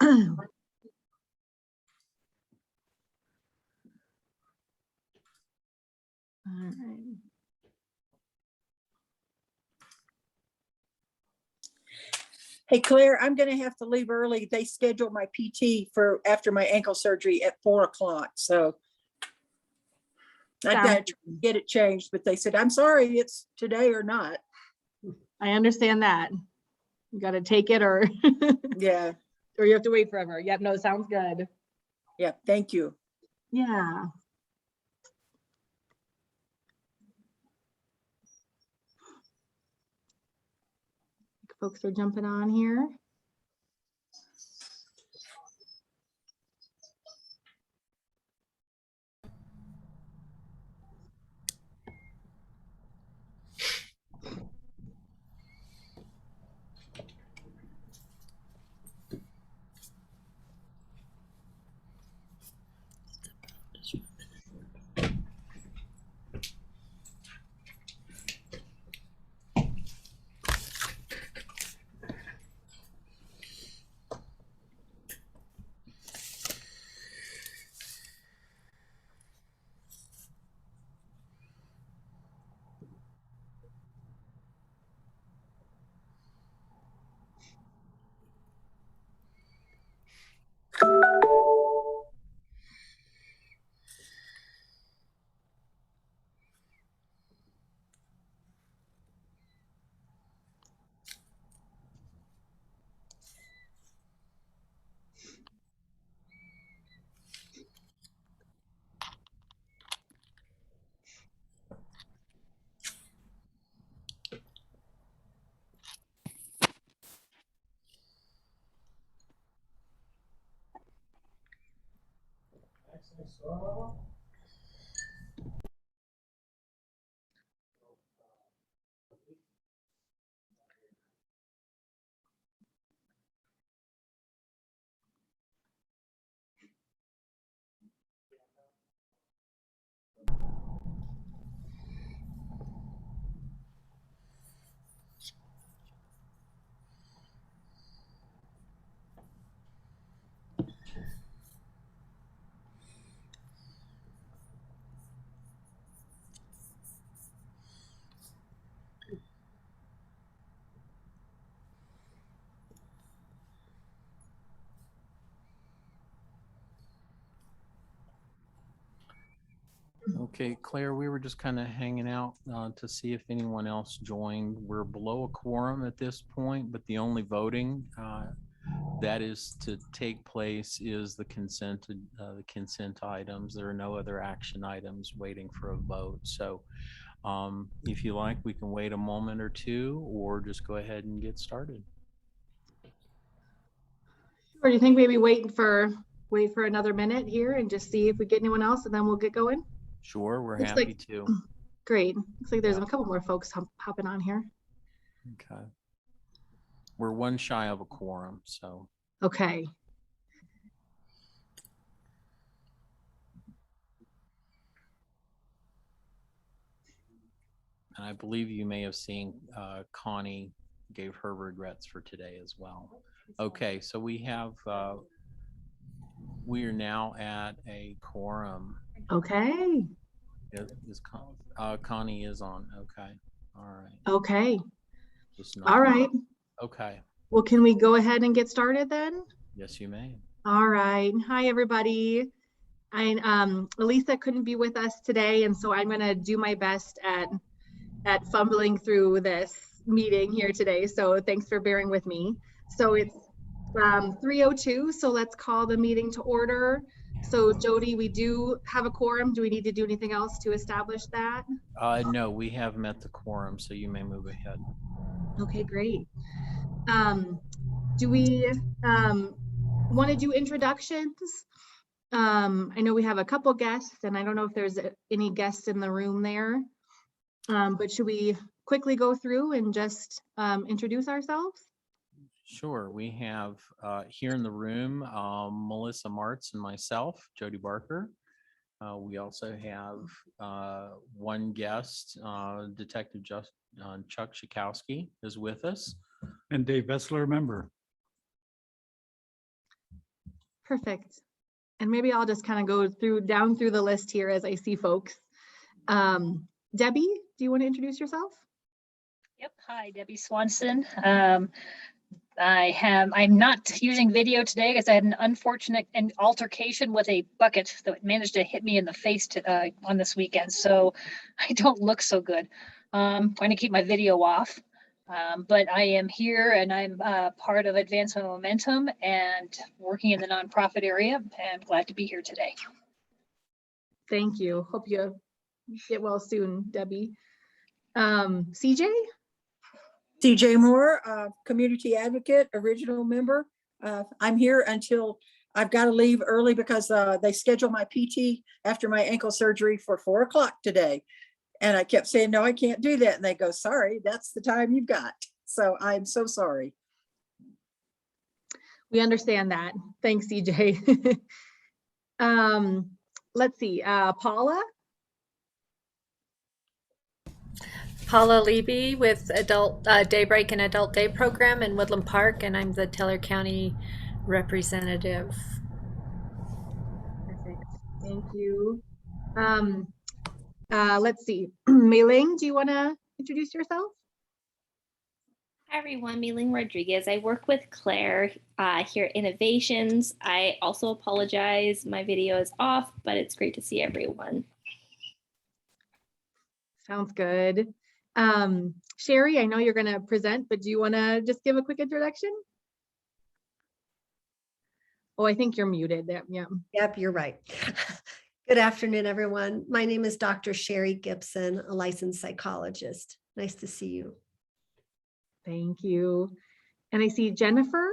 right. Hey, Claire, I'm going to have to leave early. They scheduled my PT for after my ankle surgery at 4 o'clock. So I've got to get it changed, but they said, I'm sorry, it's today or not. I understand that. You got to take it or Yeah. or you have to wait forever. Yep. No, sounds good. Yeah. Thank you. Yeah. Folks are jumping on here. Okay, Claire, we were just kind of hanging out to see if anyone else joined. We're below a quorum at this point, but the only voting that is to take place is the consent items. There are no other action items waiting for a vote. So if you like, we can wait a moment or two or just go ahead and get started. Or do you think maybe wait for another minute here and just see if we get anyone else and then we'll get going? Sure, we're Looks happy like- to. Great. Looks like there's Yeah. a couple more folks hopping on here. Okay. We're one shy of a quorum, so. Okay. And I believe you may have seen Connie gave her regrets for today as well. Okay, so we have, we are now at a quorum. Okay. Connie is on, okay, all right. Okay. Just All not- right. Okay, Well, can we go ahead and get started then? yes, you may. All right. Hi, everybody. Elisa couldn't be with us today, and so I'm going to do my best at fumbling through this meeting here today. So thanks for bearing with me. So it's 3:02. So let's call the meeting to order. So Jody, we do have a quorum. Do we need to do anything else to establish that? No, we have met the quorum, so you may move ahead. Okay, great. Do we want to do introductions? I know we have a couple guests, and I don't know if there's any guests in the room there. But should we quickly go through and just introduce ourselves? Sure, we have here in the room Melissa Martz and myself, Jody Barker. We also have one guest, Detective Chuck Schakowsky is with us. And Dave Vessler, member. Perfect. And maybe I'll just kind of go down through the list here as I see folks. Debbie, do you want to introduce yourself? Yep. Hi, Debbie Swanson. I'm not using video today because I had an unfortunate altercation with a bucket that managed to hit me in the face on this weekend. So I don't look so good. Trying to keep my video off. But I am here and I'm part of Advancement Momentum and working in the nonprofit area, and I'm glad to be here today. Thank you. Hope you get well soon, Debbie. CJ? CJ Moore, community advocate, original member. I'm here until I've got to leave early because they scheduled my PT after my ankle surgery for 4 o'clock today. And I kept saying, no, I can't do that. And they go, sorry, that's the time you've got. So I'm so sorry. We understand that. Thanks, CJ. Let's see, Paula? Paula Levy with Adult Daybreak and Adult Day Program in Woodland Park, and I'm the Teller County representative. Perfect. Thank you. Let's see, Mei-Ling, do you want to introduce yourself? Hi everyone, Mei-Ling Rodriguez. I work with Claire here at Innovations. I also apologize, my video is off, but it's great to see everyone. Sounds good. Sherry, I know you're going to present, but do you want to just give a quick introduction? Oh, I think you're muted there. Yeah. Yep, you're right. Good afternoon, everyone. My name is Dr. Sherry Gibson, a licensed psychologist. Nice to see you. Thank you. And I see Jennifer.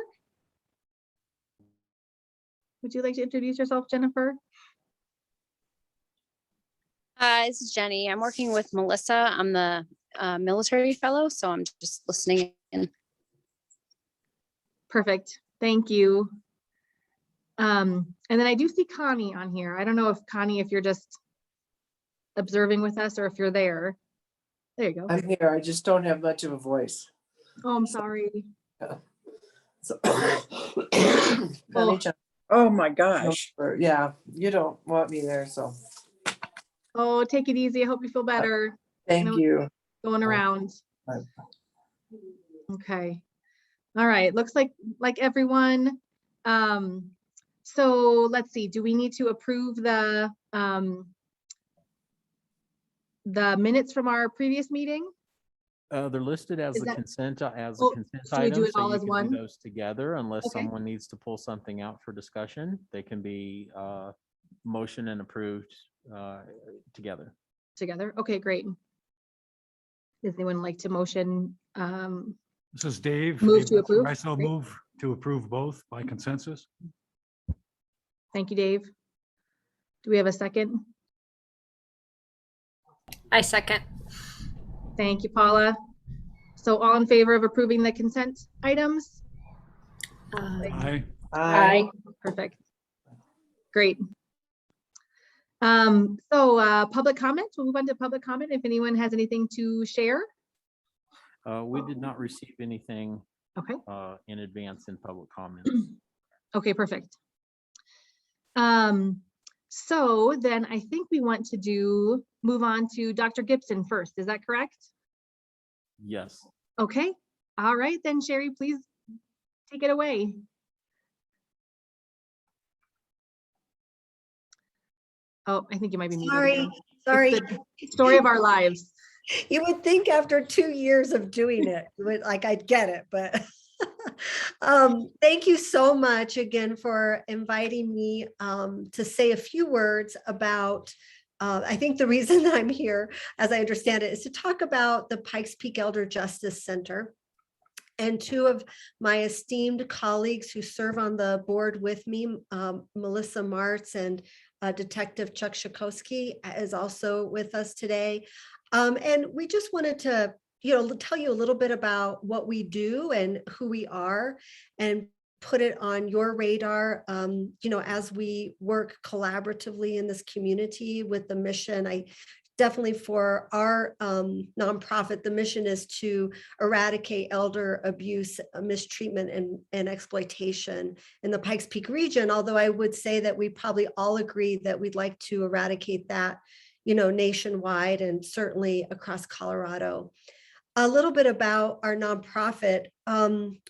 Would you like to introduce yourself, Jennifer? Hi, this is Jenny. I'm working with Melissa. I'm the military fellow, so I'm just listening in. Perfect. Thank you. And then I do see Connie on here. I don't know if Connie, if you're just observing with us or if you're there. There you go. I'm here. I just don't have much of a voice. Oh, I'm sorry. So, Oh. Oh my gosh. yeah, you don't want me there, so Oh, take it easy. I hope you feel better. thank No. you. Going around. Bye. Okay. All right. Looks like everyone. So let's see. Do we need to approve the minutes from our previous meeting? They're listed as Is a that- consent Oh, consent should we do item, it so all you as can one? do those together unless Okay. someone needs to pull something out for discussion. They can be motion and approved together. Together. Okay, great. Does anyone like to motion? This is Dave. Move Dave to Wetzel. approve. I so Great. move to approve both by consensus. Thank you, Dave. Do we have a second? I second. Thank you, Paula. So all in favor of approving the consent items? Aye. Aye. Perfect. Great. So public comment, we'll move on to public comment if anyone has anything to share. We did not receive anything Okay. in advance in public comments. Okay, perfect. So then I think we want to move on to Dr. Gibson first. Is that correct? Yes. Okay. All right, then Sherry, please take it away. Oh, I think you might be muted. again. Sorry. It's the story of our lives. You would think after 2 years of doing it, you would, like, I'd get it, but thank you so much again for inviting me to say a few words about, I think the reason I'm here, as I understand it, is to talk about the Pikes Peak Elder Justice Center. And two of my esteemed colleagues who serve on the board with me, Melissa Martz and Detective Chuck Shakowski is also with us today. And we just wanted to, tell you a little bit about what we do and who we are and put it on your radar, as we work collaboratively in this community with the mission. I definitely for our nonprofit, the mission is to eradicate elder abuse, mistreatment, and exploitation in the Pikes Peak region. Although I would say that we probably all agree that we'd like to eradicate that, nationwide and certainly across Colorado. A little bit about our nonprofit.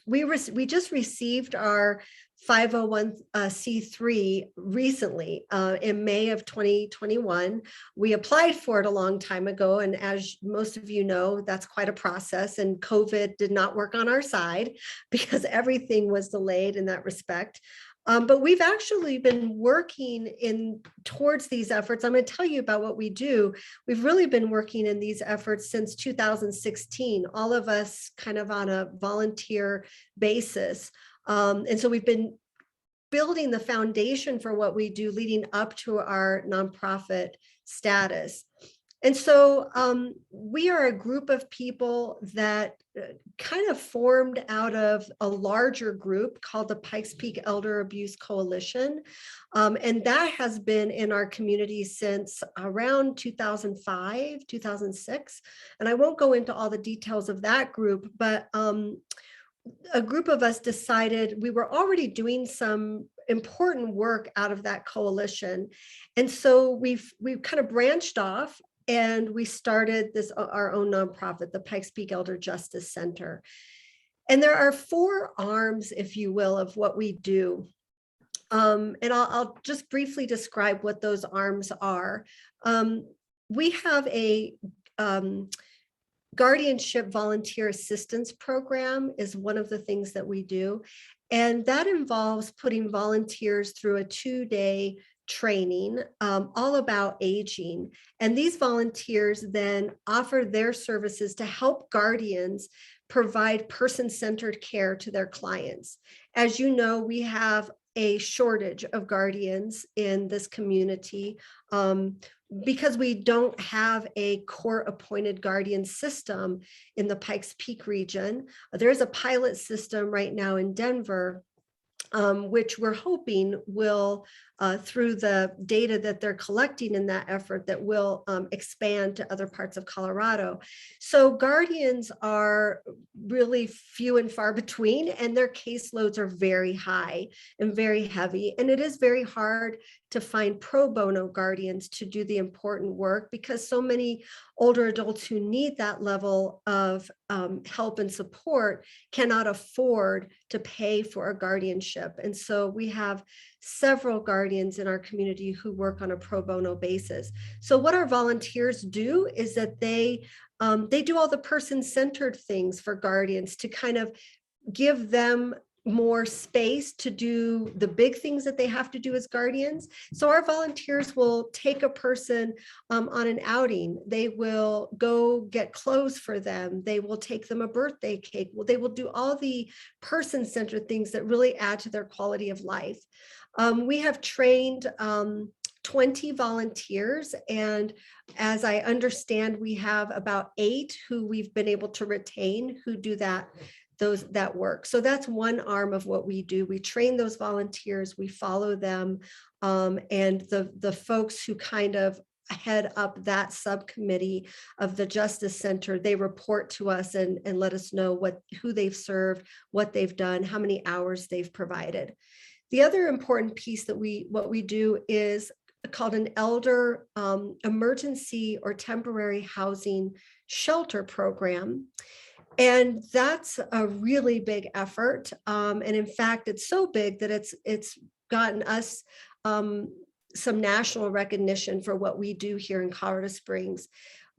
We just received our 501c3 recently in May of 2021. We applied for it a long time ago, and as most of you know, that's quite a process, and COVID did not work on our side because everything was delayed in that respect. But we've actually been working towards these efforts. I'm going to tell you about what we do. We've really been working in these efforts since 2016, all of us kind of on a volunteer basis. And so we've been building the foundation for what we do leading up to our nonprofit status. And so we are a group of people that kind of formed out of a larger group called the Pikes Peak Elder Abuse Coalition. And that has been in our community since around 2005, 2006. And I won't go into all the details of that group, but a group of us decided we were already doing some important work out of that coalition. And so we've kind of branched off, and we started our own nonprofit, the Pikes Peak Elder Justice Center. And there are 4 arms, if you will, of what we do. And I'll just briefly describe what those arms are. We have a Guardianship Volunteer Assistance Program is one of the things that we do. And that involves putting volunteers through a 2-day training all about aging. And these volunteers then offer their services to help guardians provide person-centered care to their clients. As you know, we have a shortage of guardians in this community because we don't have a court-appointed guardian system in the Pikes Peak region. There's a pilot system right now in Denver, which we're hoping will, through the data that they're collecting in that effort, that will expand to other parts of Colorado. So guardians are really few and far between, and their caseloads are very high and very heavy. And it is very hard to find pro bono guardians to do the important work because so many older adults who need that level of help and support cannot afford to pay for a guardianship. And so we have several guardians in our community who work on a pro bono basis. So what our volunteers do is that they do all the person-centered things for guardians to kind of give them more space to do the big things that they have to do as guardians. So our volunteers will take a person on an outing. They will go get clothes for them. They will take them a birthday cake. Well, they will do all the person-centered things that really add to their quality of life. We have trained 20 volunteers, and as I understand, we have about 8 who we've been able to retain who do that work. So that's one arm of what we do. We train those volunteers, we follow them, and the folks who kind of head up that subcommittee of the Justice Center, they report to us and let us know who they've served, what they've done, how many hours they've provided. The other important piece that what we do is called an elder emergency or temporary housing shelter program. And that's a really big effort. And in fact, it's so big that it's gotten us some national recognition for what we do here in Colorado Springs.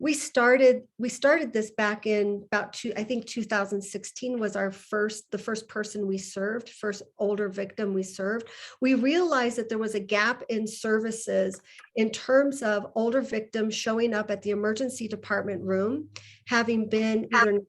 We started this back in about 2016 was the first person we served, first older victim we served. We realized that there was a gap in services in terms of older victims showing up at the emergency department room, having been either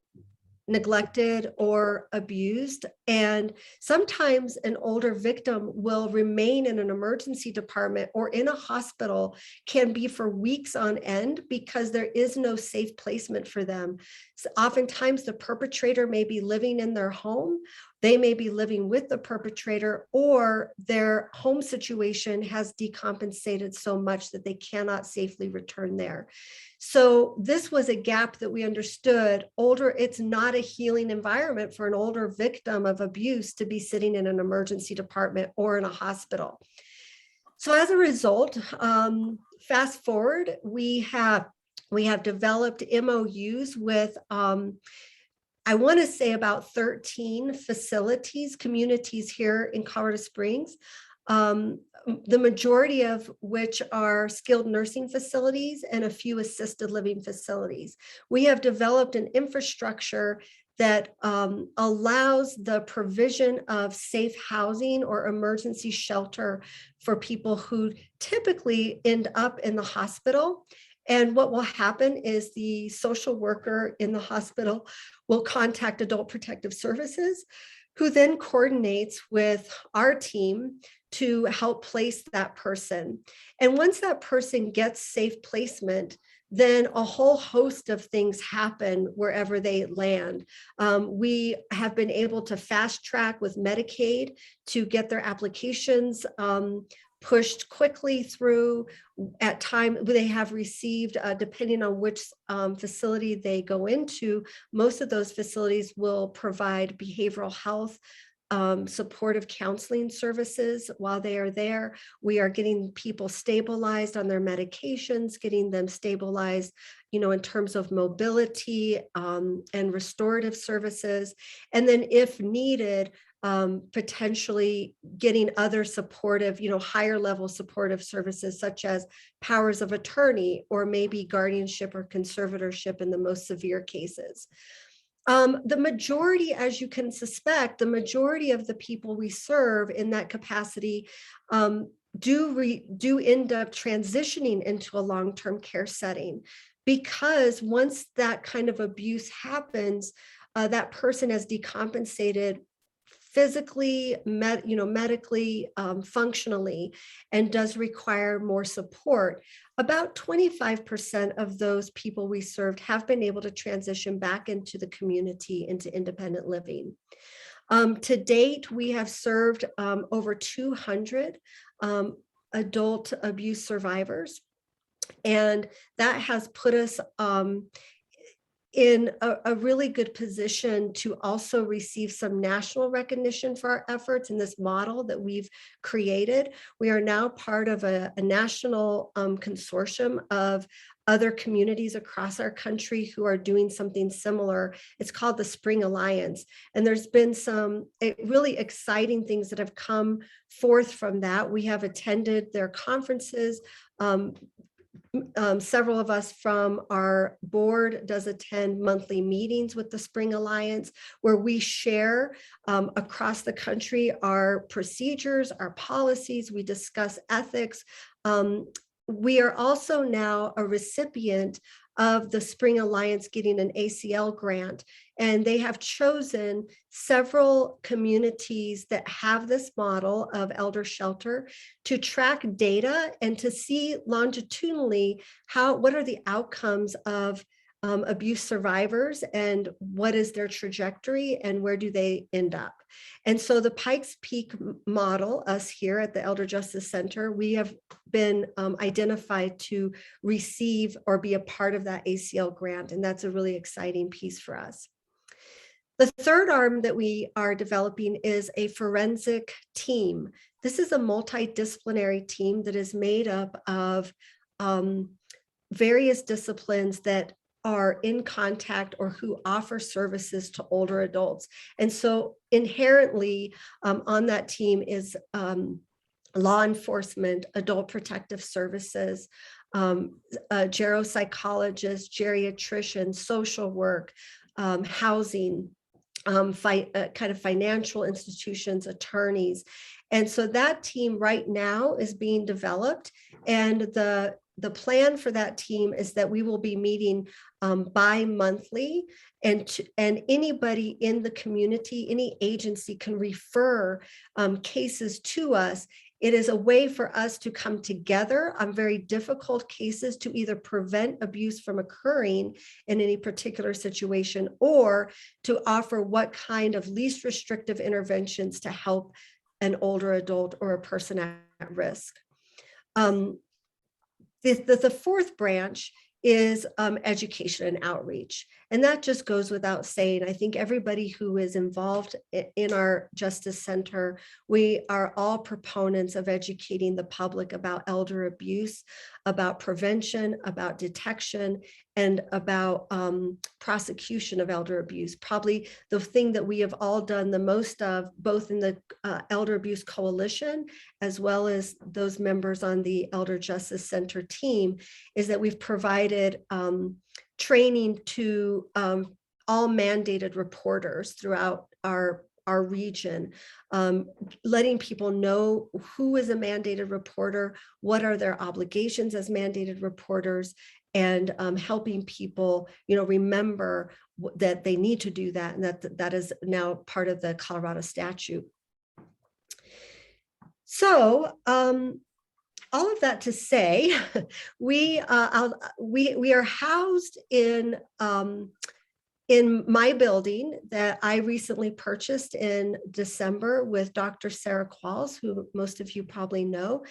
neglected or abused And sometimes an older victim will remain in an emergency department or in a hospital, can be for weeks on end because there is no safe placement for them. So oftentimes the perpetrator may be living in their home, they may be living with the perpetrator, or their home situation has decompensated so much that they cannot safely return there. So this was a gap that we understood. It's not a healing environment for an older victim of abuse to be sitting in an emergency department or in a hospital. So as a result, fast forward, we have developed MOUs with, I want to say about 13 facilities, communities here in Colorado Springs, the majority of which are skilled nursing facilities and a few assisted living facilities. We have developed an infrastructure that allows the provision of safe housing or emergency shelter for people who typically end up in the hospital. And what will happen is the social worker in the hospital will contact Adult Protective Services, who then coordinates with our team to help place that person. And once that person gets safe placement, then a whole host of things happen wherever they land. We have been able to fast track with Medicaid to get their applications pushed quickly through. At time they have received, depending on which facility they go into, most of those facilities will provide behavioral health, supportive counseling services while they are there. We are getting people stabilized on their medications, getting them stabilized, in terms of mobility and restorative services. And then if needed, potentially getting other supportive, higher level supportive services such as powers of attorney, or maybe guardianship or conservatorship in the most severe cases. The majority, as you can suspect, the majority of the people we serve in that capacity do end up transitioning into a long-term care setting, because once that kind of abuse happens, that person has decompensated physically, medically, functionally, and does require more support. About 25% of those people we served have been able to transition back into the community, into independent living. To date, we have served over 200 adult abuse survivors, and that has put us in a really good position to also receive some national recognition for our efforts in this model that we've created. We are now part of a national consortium of other communities across our country who are doing something similar. It's called the Spring Alliance. And there's been some really exciting things that have come forth from that. We have attended their conferences. Several of us from our board does attend monthly meetings with the Spring Alliance, where we share across the country our procedures, our policies, we discuss ethics. We are also now a recipient of the Spring Alliance getting an ACL grant, and they have chosen several communities that have this model of elder shelter to track data and to see longitudinally what are the outcomes of abuse survivors, and what is their trajectory, and where do they end up. And so the Pikes Peak model, us here at the Elder Justice Center, we have been identified to receive or be a part of that ACL grant, and that's a really exciting piece for us. The third arm that we are developing is a forensic team. This is a multidisciplinary team that is made up of various disciplines that are in contact or who offer services to older adults. And so inherently on that team is law enforcement, adult protective services, geropsychologists, geriatricians, social work, housing, kind of financial institutions, attorneys. And so that team right now is being developed, and the the plan for that team is that we will be meeting bi-monthly, and anybody in the community, any agency can refer cases to us. It is a way for us to come together on very difficult cases to either prevent abuse from occurring in any particular situation, or to offer what kind of least restrictive interventions to help an older adult or a person at risk. The fourth branch is education and outreach. And that just goes without saying. I think everybody who is involved in our Justice Center, we are all proponents of educating the public about elder abuse, about prevention, about detection, and about prosecution of elder abuse. Probably the thing that we have all done the most of, both in the Elder Abuse Coalition, as well as those members on the Elder Justice Center team, is that we've provided training to all mandated reporters throughout our region, letting people know who is a mandated reporter, what are their obligations as mandated reporters, and helping people, remember that they need to do that, and that is now part of the Colorado statute. So, all of that to say, we are housed in my building that I recently purchased in December with Dr. Sarah Qualls, who most of you probably know.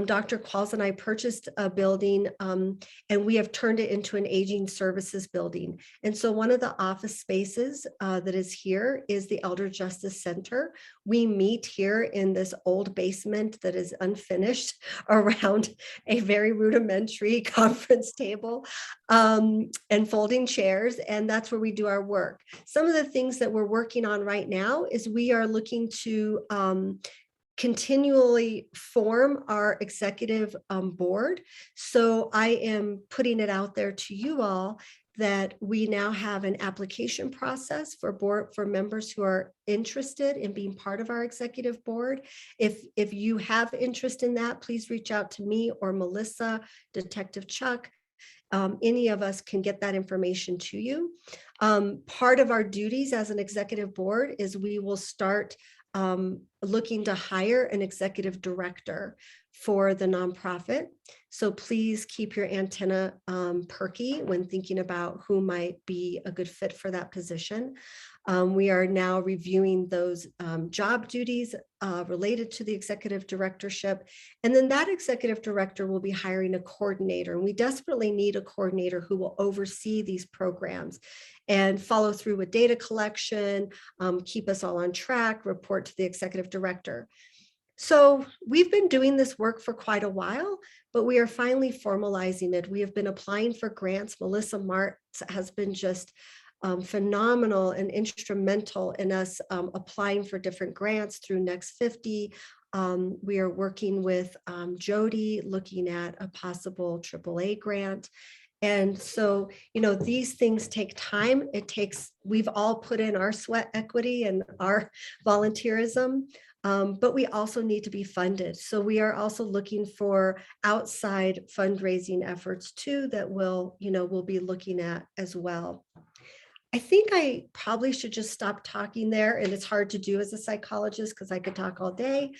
Dr. Qualls and I purchased a building, and we have turned it into an aging services building. And so one of the office spaces that is here is the Elder Justice Center. We meet here in this old basement that is unfinished around a very rudimentary conference table and folding chairs, and that's where we do our work. Some of the things that we're working on right now is we are looking to continually form our executive board. So I am putting it out there to you all that we now have an application process for members who are interested in being part of our executive board. If you have interest in that, please reach out to me or Melissa, Detective Chuck. Any of us can get that information to you. Part of our duties as an executive board is we will start looking to hire an executive director for the nonprofit. So please keep your antenna perky when thinking about who might be a good fit for that position. We are now reviewing those job duties related to the executive directorship. And then that executive director will be hiring a coordinator. And we desperately need a coordinator who will oversee these programs and follow through with data collection, keep us all on track, report to the executive director. So we've been doing this work for quite a while, but we are finally formalizing it. We have been applying for grants. Melissa Martz has been just phenomenal and instrumental in us applying for different grants through Next 50. We are working with Jody, looking at a possible AAA grant. And so, these things take time. We've all put in our sweat equity and our volunteerism, but we also need to be funded. So we are also looking for outside fundraising efforts too that we'll be looking at as well. I think I probably should just stop talking there, and it's hard to do as a psychologist because I could talk all day,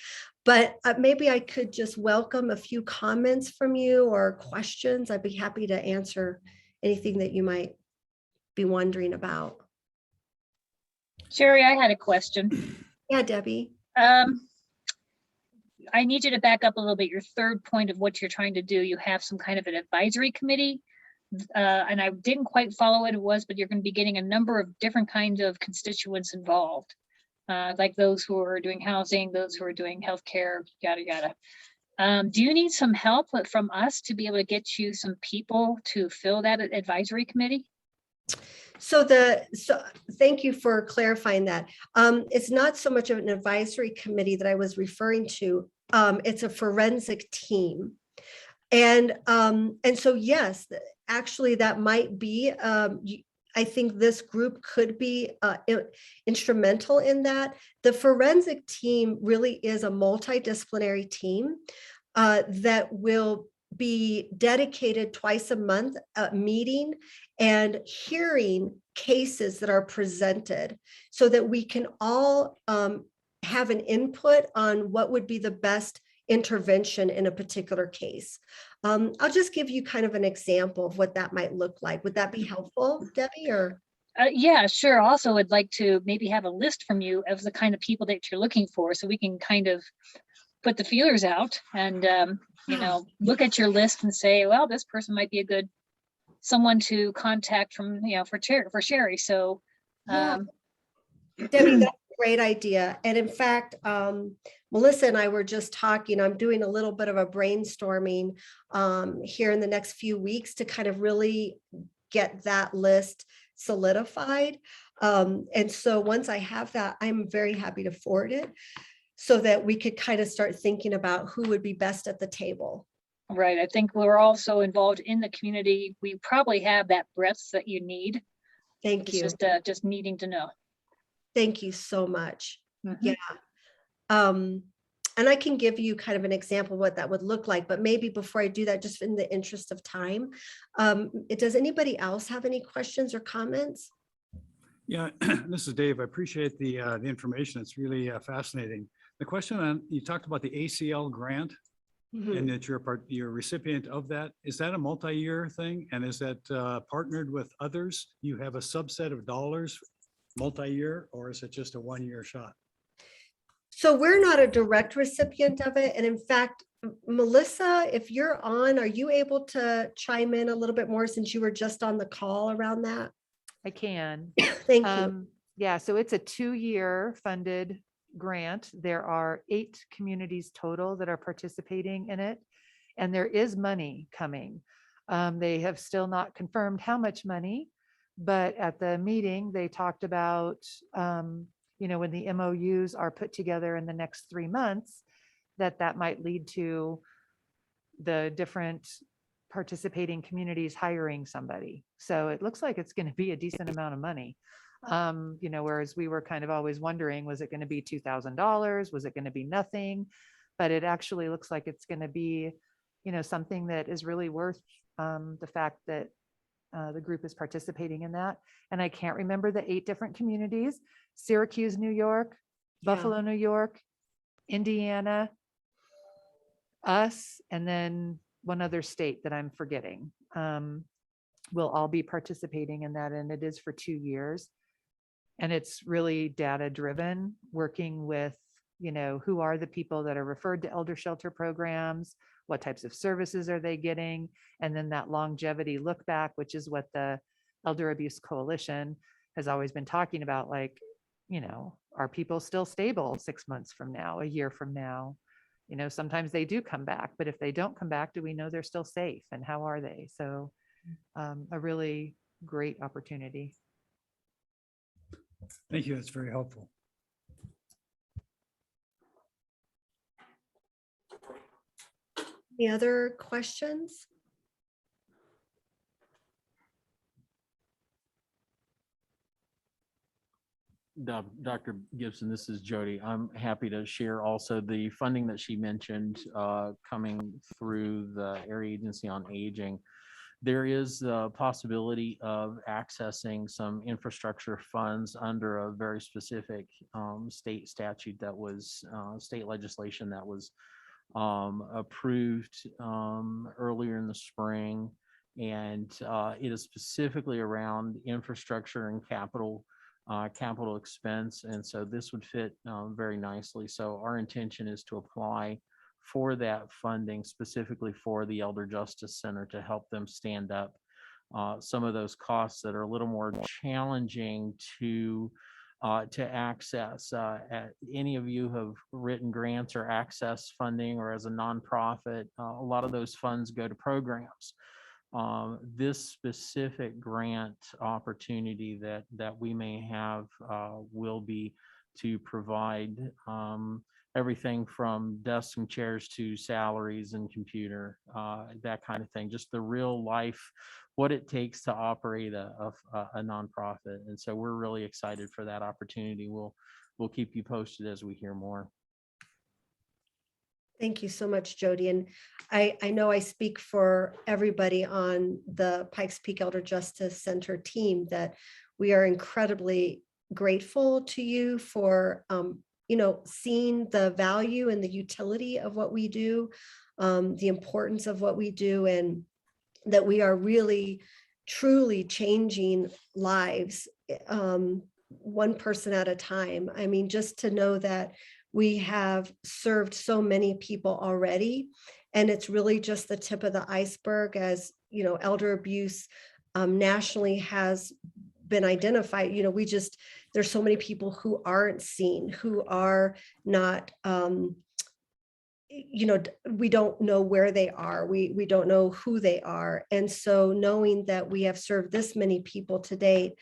but maybe I could just welcome a few comments from you or questions. I'd be happy to answer anything that you might be wondering about. Sherry, I had a question. Yeah, Debbie. I need you to back up a little bit. Your third point of what you're trying to do, you have some kind of an advisory committee. And I didn't quite follow what it was, but you're going to be getting a number of different kinds of constituents involved, like those who are doing housing, those who are doing healthcare, yada, yada. Do you need some help from us to be able to get you some people to fill that advisory committee? So thank you for clarifying that. It's not so much of an advisory committee that I was referring to. It's a forensic team. And so, yes, actually that might be, I think this group could be instrumental in that. The forensic team really is a multidisciplinary team that will be dedicated twice a month, meeting and hearing cases that are presented so that we can all have an input on what would be the best intervention in a particular case. I'll just give you kind of an example of what that might look like. Would that be helpful, Debbie, or? Yeah, sure. Also, would like to maybe have a list from you of the kind of people that you're looking for, so we can kind of put the feelers out and, you know, look at your list and say, well, this person might be a good someone to contact from, you know, for Sherry. So, Yeah. Debbie, that's a great idea. And in fact, Melissa and I were just talking, I'm doing a little bit of a brainstorming here in the next few weeks to kind of really get that list solidified. And so once I have that, I'm very happy to forward it so that we could kind of start thinking about who would be best at the table. right. I think we're also involved in the community. We probably have that breadth that you need. Thank It's you. just needing to know. Thank you so much. Mhm. Yeah. And I can give you kind of an example of what that would look like, but maybe before I do that, just in the interest of time, does anybody else have any questions or comments? Yeah, this is Dave. I appreciate the information. It's really fascinating. The question you talked about the ACL grant Mhm. and that you're a recipient of that. Is that a multi-year thing? And is that partnered with others? You have a subset of dollars multi-year, or is it just a one-year shot? So we're not a direct recipient of it. And in fact, Melissa, if you're on, are you able to chime in a little bit more since you were just on the call around that? I can. Thank you. Yeah, so it's a 2-year funded grant. There are 8 communities total that are participating in it, and there is money coming. They have still not confirmed how much money, but at the meeting, they talked about, you know, when the MOUs are put together in the next 3 months, that might lead to the different participating communities hiring somebody. So it looks like it's going to be a decent amount of money. You know, whereas we were kind of always wondering, was it going to be $2,000? Was it going to be nothing? But it actually looks like it's going to be, you know, something that is really worth the fact that the group is participating in that. And I can't remember the 8 different communities: Syracuse, New York, Buffalo, New York, Indiana, us, and then one other state that I'm forgetting. Will all be participating in that, and it is for 2 years. And it's really data driven, working with, you know, who are the people that are referred to elder shelter programs, what types of services are they getting, and then that longevity look back, which is what the Elder Abuse Coalition has always been talking about. Like, you know, are people still stable 6 months from now, a year from now? You know, sometimes they do come back, but if they don't come back, do we know they're still safe, and how are they? So a really great opportunity. Thank you. That's very helpful. Any other questions? Dr. Gibson, this is Jody. I'm happy to share also the funding that she mentioned coming through the Area Agency on Aging. There is the possibility of accessing some infrastructure funds under a very specific state statute that was state legislation that was approved earlier in the spring. And it is specifically around infrastructure and capital expense. And so this would fit very nicely. So our intention is to apply for that funding specifically for the Elder Justice Center to help them stand up some of those costs that are a little more challenging to access. Any of you have written grants or access funding, or as a nonprofit, a lot of those funds go to programs. This specific grant opportunity that we may have will be to provide everything from desks and chairs to salaries and computer, that kind of thing, just the real life, what it takes to operate a nonprofit. And so we're really excited for that opportunity. We'll keep you posted as we hear more. Thank you so much, Jody. And I know I speak for everybody on the Pikes Peak Elder Justice Center team that we are incredibly grateful to you for, seeing the value and the utility of what we do, the importance of what we do, and that we are really, truly changing lives, one person at a time. I mean, just to know that we have served so many people already, and it's really just the tip of the iceberg. As you know, elder abuse nationally has been identified. There's so many people who aren't seen, who are not, we don't know where they are. We don't know who they are. And so knowing that we have served this many people to date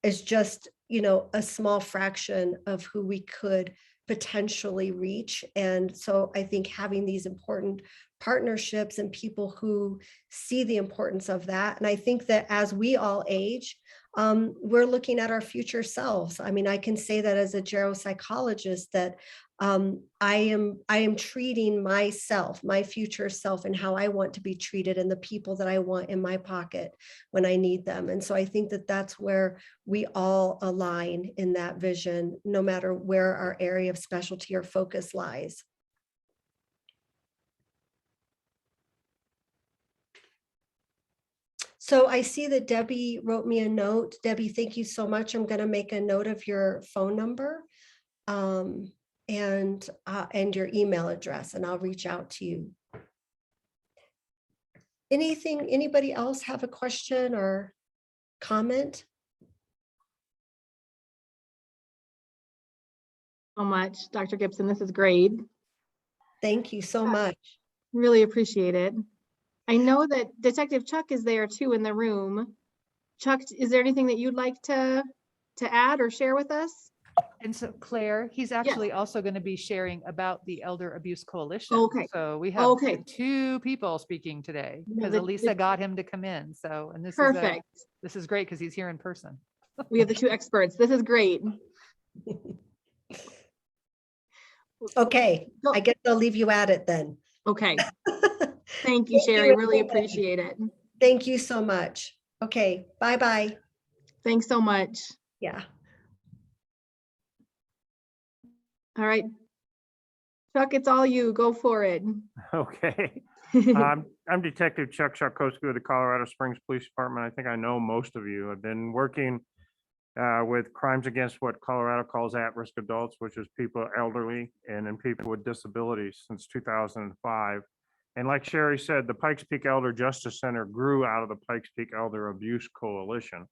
is just, a small fraction of who we could potentially reach. And so I think having these important partnerships and people who see the importance of that. And I think that as we all age, we're looking at our future selves. I mean, I can say that as a geropsychologist that I am treating myself, my future self, and how I want to be treated, and the people that I want in my pocket when I need them. And so I think that that's where we all align in that vision, no matter where our area of specialty or focus lies. So I see that Debbie wrote me a note. Debbie, thank you so much. I'm going to make a note of your phone number and your email address, and I'll reach out to you. Anybody else have a question or comment? So much, Dr. Gibson. This is great. Thank you so much. Really appreciate it. I know that Detective Chuck is there too in the room. Chuck, is there anything that you'd like to add or share with us? And so Claire, he's actually also going to be sharing about the Elder Abuse Coalition. Okay. So we have Okay. two people speaking today because the- Elisa got him to come in. So, and Perfect. this is great because he's here in person. We have the two experts. This is great. Okay, I guess I'll leave you at it then. Okay. Thank you, Sherry. Really appreciate it. Thank you so much. Okay, bye-bye. Thanks so much. Yeah. All right. Chuck, it's all you. Go for it. Okay. I'm Detective Chuck Sharkowski with the Colorado Springs Police Department. I think I know most of you. I've been working with crimes against what Colorado calls at-risk adults, which is people elderly and then people with disabilities since 2005. And like Sherry said, the Pikes Peak Elder Justice Center grew out of the Pikes Peak Elder Abuse Coalition,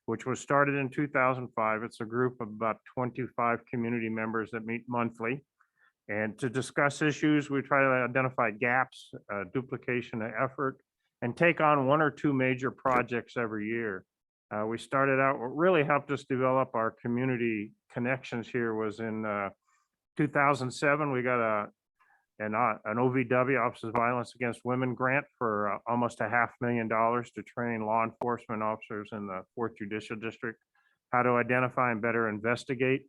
which was started in 2005. It's a group of about 25 community members that meet monthly. And to discuss issues, we try to identify gaps, duplication of effort, and take on one or two major projects every year. We started out, what really helped us develop our community connections here was in 2007, we got an OVW, Office of Violence Against Women grant for almost $500,000 to train law enforcement officers in the 4th Judicial District how to identify and better investigate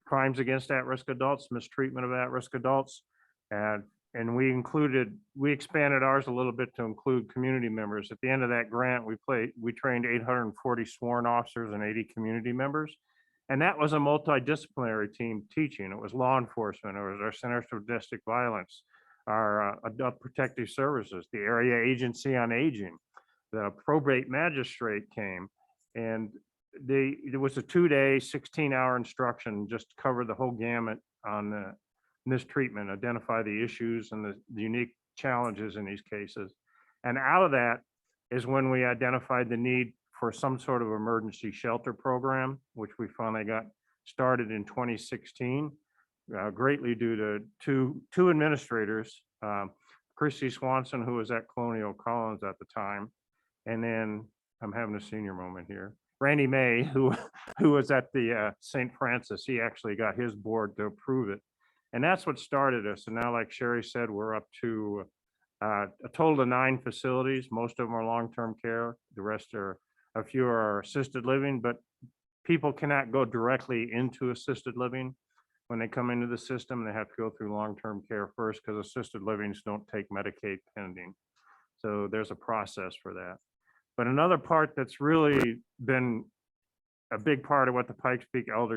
crimes against at-risk adults, mistreatment of at-risk adults. And we expanded ours a little bit to include community members. At the end of that grant, we trained 840 sworn officers and 80 community members. And that was a multidisciplinary team teaching. It was law enforcement, it was our Centers for Domestic Violence, our Adult Protective Services, the Area Agency on Aging, the probate magistrate came, and it was a 2-day, 16-hour instruction, just to cover the whole gamut on mistreatment, identify the issues and the unique challenges in these cases. And out of that is when we identified the need for some sort of emergency shelter program, which we finally got started in 2016, greatly due to two administrators, Christy Swanson, who was at Colonial Collins at the time, and then I'm having a senior moment here, Randy May, who was at the St. Francis. He actually got his board to approve it. And that's what started us. And now, like Sherry said, we're up to a total of 9 facilities. Most of them are long-term care. The rest are, a few are assisted living, but people cannot go directly into assisted living. When they come into the system, they have to go through long-term care first because assisted livings don't take Medicaid pending. So there's a process for that. But another part that's really been a big part of what the Pikes Peak Elder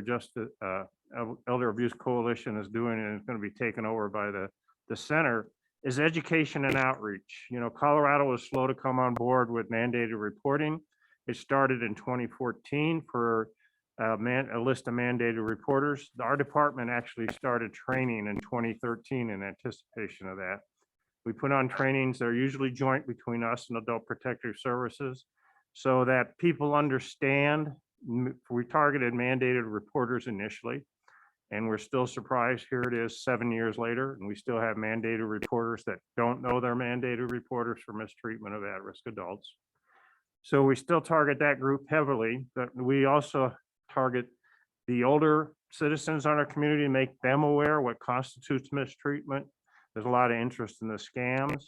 Abuse Coalition is doing, and is going to be taken over by the center, is education and outreach. You know, Colorado was slow to come on board with mandated reporting. It started in 2014 for a list of mandated reporters. Our department actually started training in 2013 in anticipation of that. We put on trainings that are usually joint between us and Adult Protective Services so that people understand. We targeted mandated reporters initially, and we're still surprised. Here it is 7 years later, and we still have mandated reporters that don't know they're mandated reporters for mistreatment of at-risk adults. So we still target that group heavily, but we also target the older citizens on our community, make them aware what constitutes mistreatment. There's a lot of interest in the scams,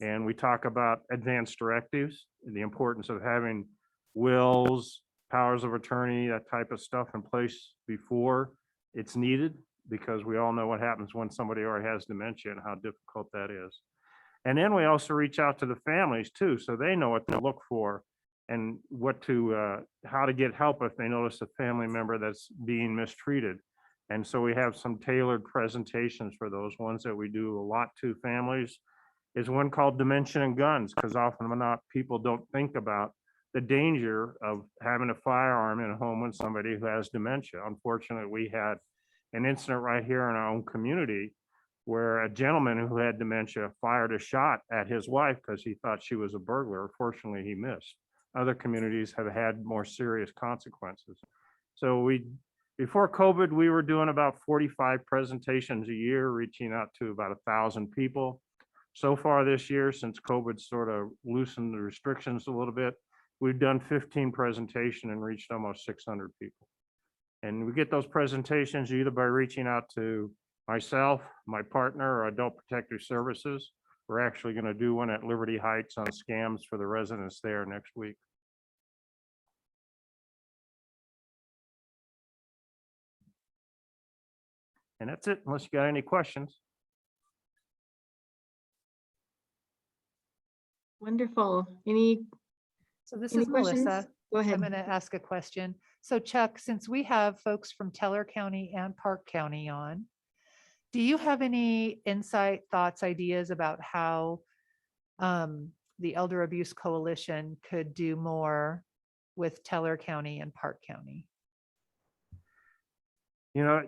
and we talk about advanced directives and the importance of having wills, powers of attorney, that type of stuff in place before it's needed, because we all know what happens when somebody already has dementia and how difficult that is. And then we also reach out to the families too, so they know what to look for and what to, how to get help if they notice a family member that's being mistreated. And so we have some tailored presentations for those. Ones that we do a lot to families is one called Dementia and Guns, because often not people don't think about the danger of having a firearm in a home with somebody who has dementia. Unfortunately, we had an incident right here in our own community where a gentleman who had dementia fired a shot at his wife because he thought she was a burglar. Fortunately, he missed. Other communities have had more serious consequences. So before COVID, we were doing about 45 presentations a year, reaching out to about 1,000 people. So far this year, since COVID sort of loosened the restrictions a little bit, we've done 15 presentations and reached almost 600 people. And we get those presentations either by reaching out to myself, my partner, or Adult Protective Services. We're actually going to do one at Liberty Heights on scams for the residents there next week. And that's it, unless you got any questions. Wonderful. So this Any is Melissa. questions? Go I'm ahead. going to ask a question. So Chuck, since we have folks from Teller County and Park County on, do you have any insight, thoughts, ideas about how the Elder Abuse Coalition could do more with Teller County and Park County? You know,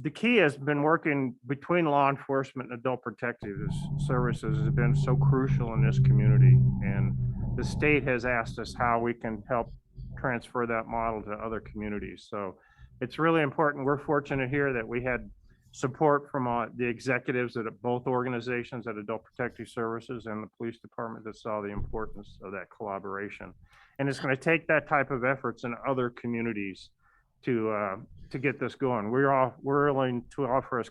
the key has been working between law enforcement and adult protective services has been so crucial in this community. And the state has asked us how we can help transfer that model to other communities. So it's really important. We're fortunate here that we had support from the executives at both organizations, at Adult Protective Services and the police department, that saw the importance of that collaboration. And it's going to take that type of efforts in other communities to get this going. We're willing to offer us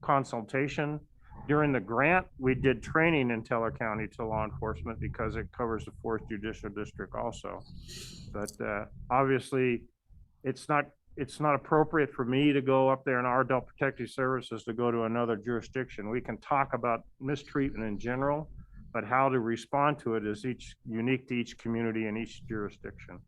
consultation. During the grant, we did training in Teller County to law enforcement because it covers the 4th Judicial District also. But obviously, it's not appropriate for me to go up there in our Adult Protective Services to go to another jurisdiction. We can talk about mistreatment in general, but how to respond to it is unique to each community and each jurisdiction.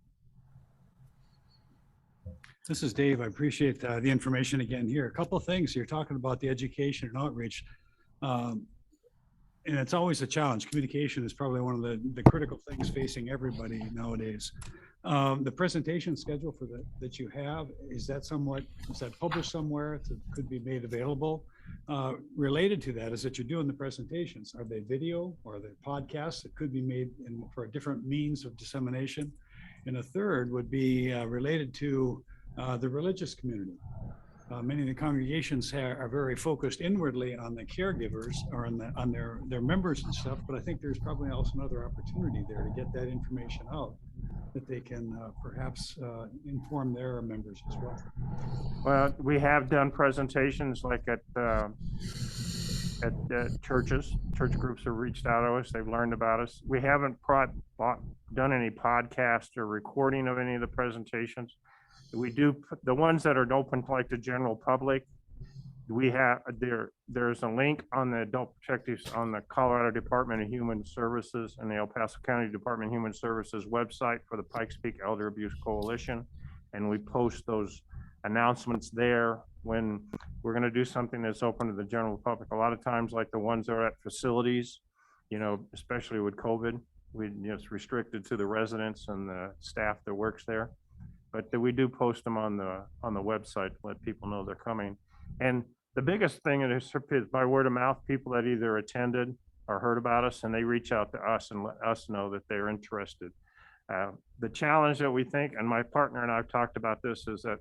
This is Dave. I appreciate the information again here. A couple of things. You're talking about the education and outreach. And it's always a challenge. Communication is probably one of the critical things facing everybody nowadays. The presentation schedule for that you have, is that published somewhere that could be made available? Related to that is that you're doing the presentations. Are they video or are they podcasts that could be made for a different means of dissemination? And a third would be related to the religious community. Many of the congregations are very focused inwardly on the caregivers or on their members and stuff, but I think there's probably also another opportunity there to get that information out, that they can perhaps inform their members as well. Well, we have done presentations like at churches. Church groups have reached out to us. They've learned about us. We haven't done any podcast or recording of any of the presentations. We do the ones that are open to like the general public. we have, there's a link on the Adult Protectives on the Colorado Department of Human Services and the El Paso County Department of Human Services website for the Pikes Peak Elder Abuse Coalition. And we post those announcements there when we're going to do something that's open to the general public. A lot of times, like the ones that are at facilities, you know, especially with COVID, it's restricted to the residents and the staff that works there. But we do post them on the website to let people know they're coming. And the biggest thing is by word of mouth, people that either attended or heard about us, and they reach out to us and let us know that they're interested. The challenge that we think, and my partner and I have talked about this, is that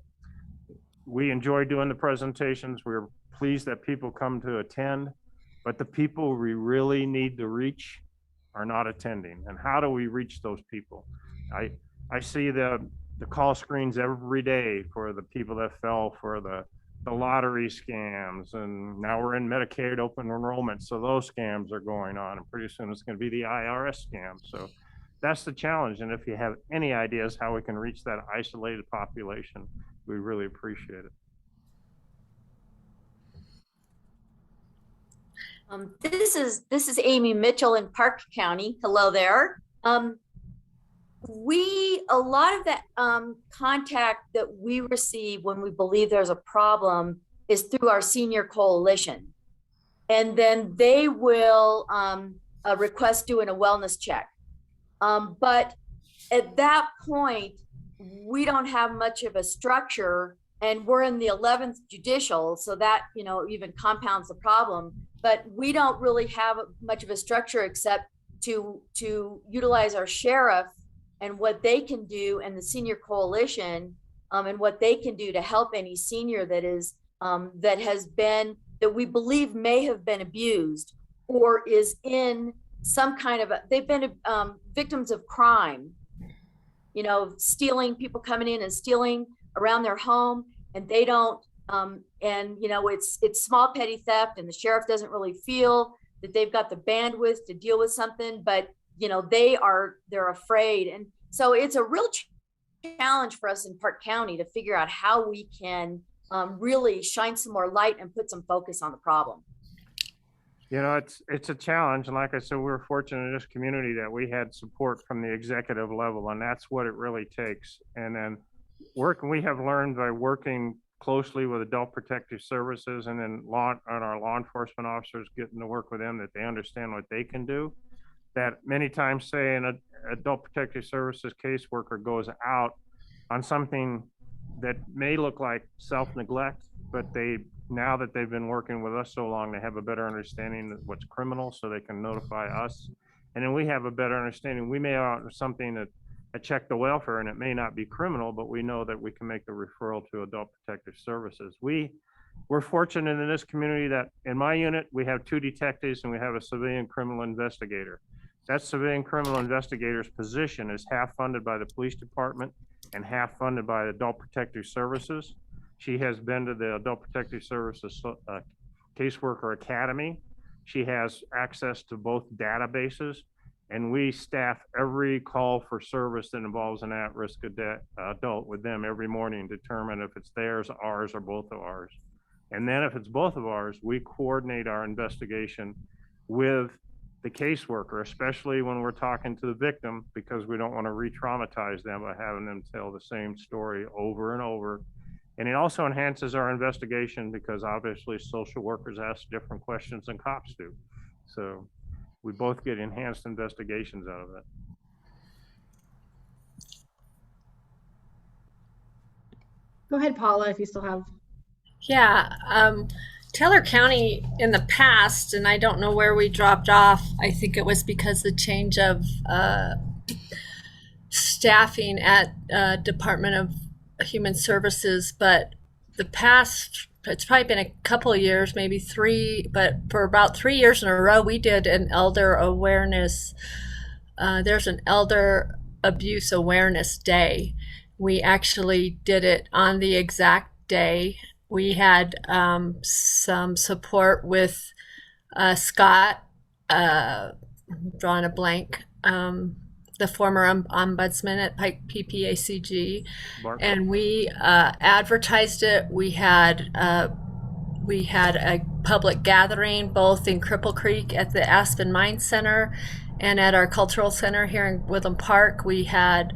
we enjoy doing the presentations. We're pleased that people come to attend, but the people we really need to reach are not attending. And how do we reach those people? I see the call screens every day for the people that fell for the lottery scams, and now we're in Medicaid open enrollment, so those scams are going on, and pretty soon it's going to be the IRS scam. So that's the challenge. And if you have any ideas how we can reach that isolated population, we really appreciate it. This is Amy Mitchell in Park County. Hello there. A lot of that contact that we receive when we believe there's a problem is through our senior coalition. And then they will request doing a wellness check. But at that point, we don't have much of a structure, and we're in the 11th judicial, so that, you know, even compounds the problem. But we don't really have much of a structure except to utilize our sheriff and what they can do, and the senior coalition, and what they can do to help any senior that is that we believe may have been abused or is in some kind of they've been victims of crime, you know, stealing, people coming in and stealing around their home, and they don't and you know, it's small petty theft, and the sheriff doesn't really feel that they've got the bandwidth to deal with something, but you know, they're afraid. And so it's a real challenge for us in Park County to figure out how we can really shine some more light and put some focus on the problem. You know, it's a challenge. And like I said, we're fortunate in this community that we had support from the executive level, and that's what it really takes. And then we have learned by working closely with Adult Protective Services, and then our law enforcement officers getting to work with them, that they understand what they can do. That many times, say an Adult Protective Services caseworker goes out on something that may look like self-neglect, but now that they've been working with us so long, they have a better understanding of what's criminal, so they can notify us. And then we have a better understanding. We may have something that check the welfare, and it may not be criminal, but we know that we can make the referral to Adult Protective Services. We're fortunate in this community that in my unit, we have 2 detectives and we have a civilian criminal investigator. That civilian criminal investigator's position is half funded by the police department and half funded by Adult Protective Services. She has been to the Adult Protective Services Caseworker Academy. She has access to both databases, and we staff every call for service that involves an at-risk adult with them every morning, determine if it's theirs, ours, or both of ours. And then if it's both of ours, we coordinate our investigation with the caseworker, especially when we're talking to the victim, because we don't want to re-traumatize them by having them tell the same story over and over. And it also enhances our investigation, because obviously social workers ask different questions than cops do. So we both get enhanced investigations out of it. Go ahead, Paula, if you still have. Yeah, Taylor County in the past, and I don't know where we dropped off. I think it was because the change of staffing at Department of Human Services, but the past, it's probably been a couple of years, maybe 3, but for about 3 years in a row, we did an elder awareness. There's an elder abuse awareness day. We actually did it on the exact day. We had some support with Scott, drawing a blank, the former ombudsman at Pike PPACG, and we advertised it. We we had a public gathering both in Cripple Creek at the Aspen Mine Center and at our cultural center here in Woodland Park. We had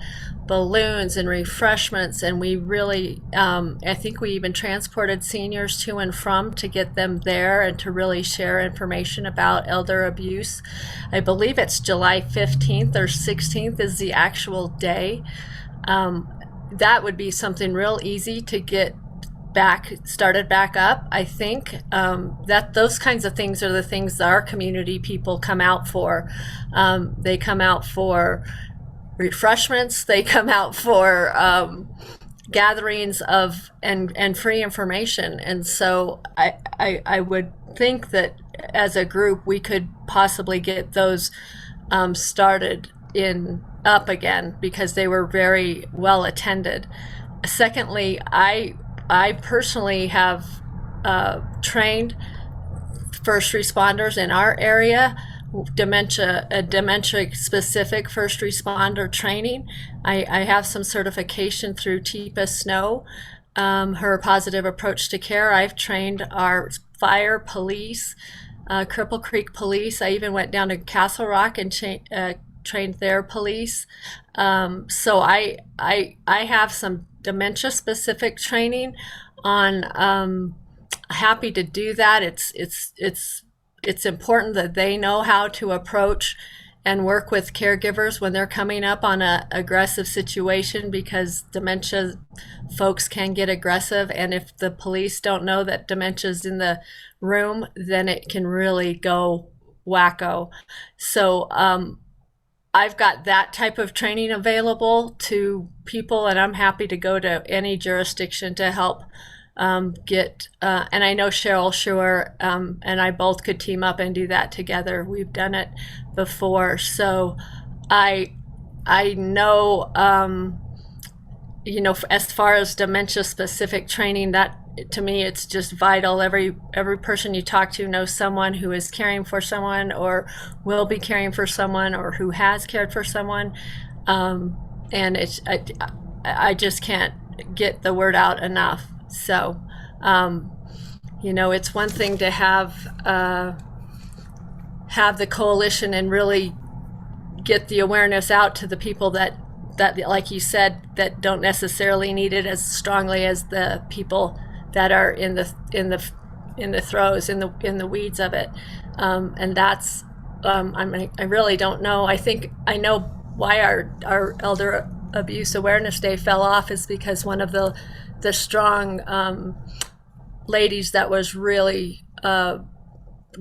balloons and refreshments, and we really, I think we even transported seniors to and from to get them there and to really share information about elder abuse. I believe it's July 15th or 16th is the actual day. That would be something real easy to get started back up. I think that those kinds of things are the things that our community people come out for. They come out for refreshments. They come out for gatherings of and free information. And so I would think that as a group we could possibly get those started up again, because they were very well attended. Secondly, I personally have trained first responders in our area, dementia specific first responder training. I have some certification through Teepa Snow, her positive approach to care. I've trained our fire, police, Cripple Creek police. I even went down to Castle Rock and trained their police. So I have some dementia specific training on. Happy to do that. It's important that they know how to approach and work with caregivers when they're coming up on an aggressive situation, because dementia folks can get aggressive, and if the police don't know that dementia's in the room, then it can really go wacko. So I've got that type of training available to people, and I'm happy to go to any jurisdiction to help get, and I know Cheryl Shure and I both could team up and do that together. We've done it before. So I know, as far as dementia specific training, that to me, it's just vital. Every person you talk to knows someone who is caring for someone or will be caring for someone or who has cared for someone. And I just can't get the word out enough. So, it's one thing to have the coalition and really get the awareness out to the people that like you said, that don't necessarily need it as strongly as the people that are in the throes, in the weeds of it. And that's, I really don't know. I think I know why our Elder Abuse Awareness Day fell off is because one of the strong ladies that was really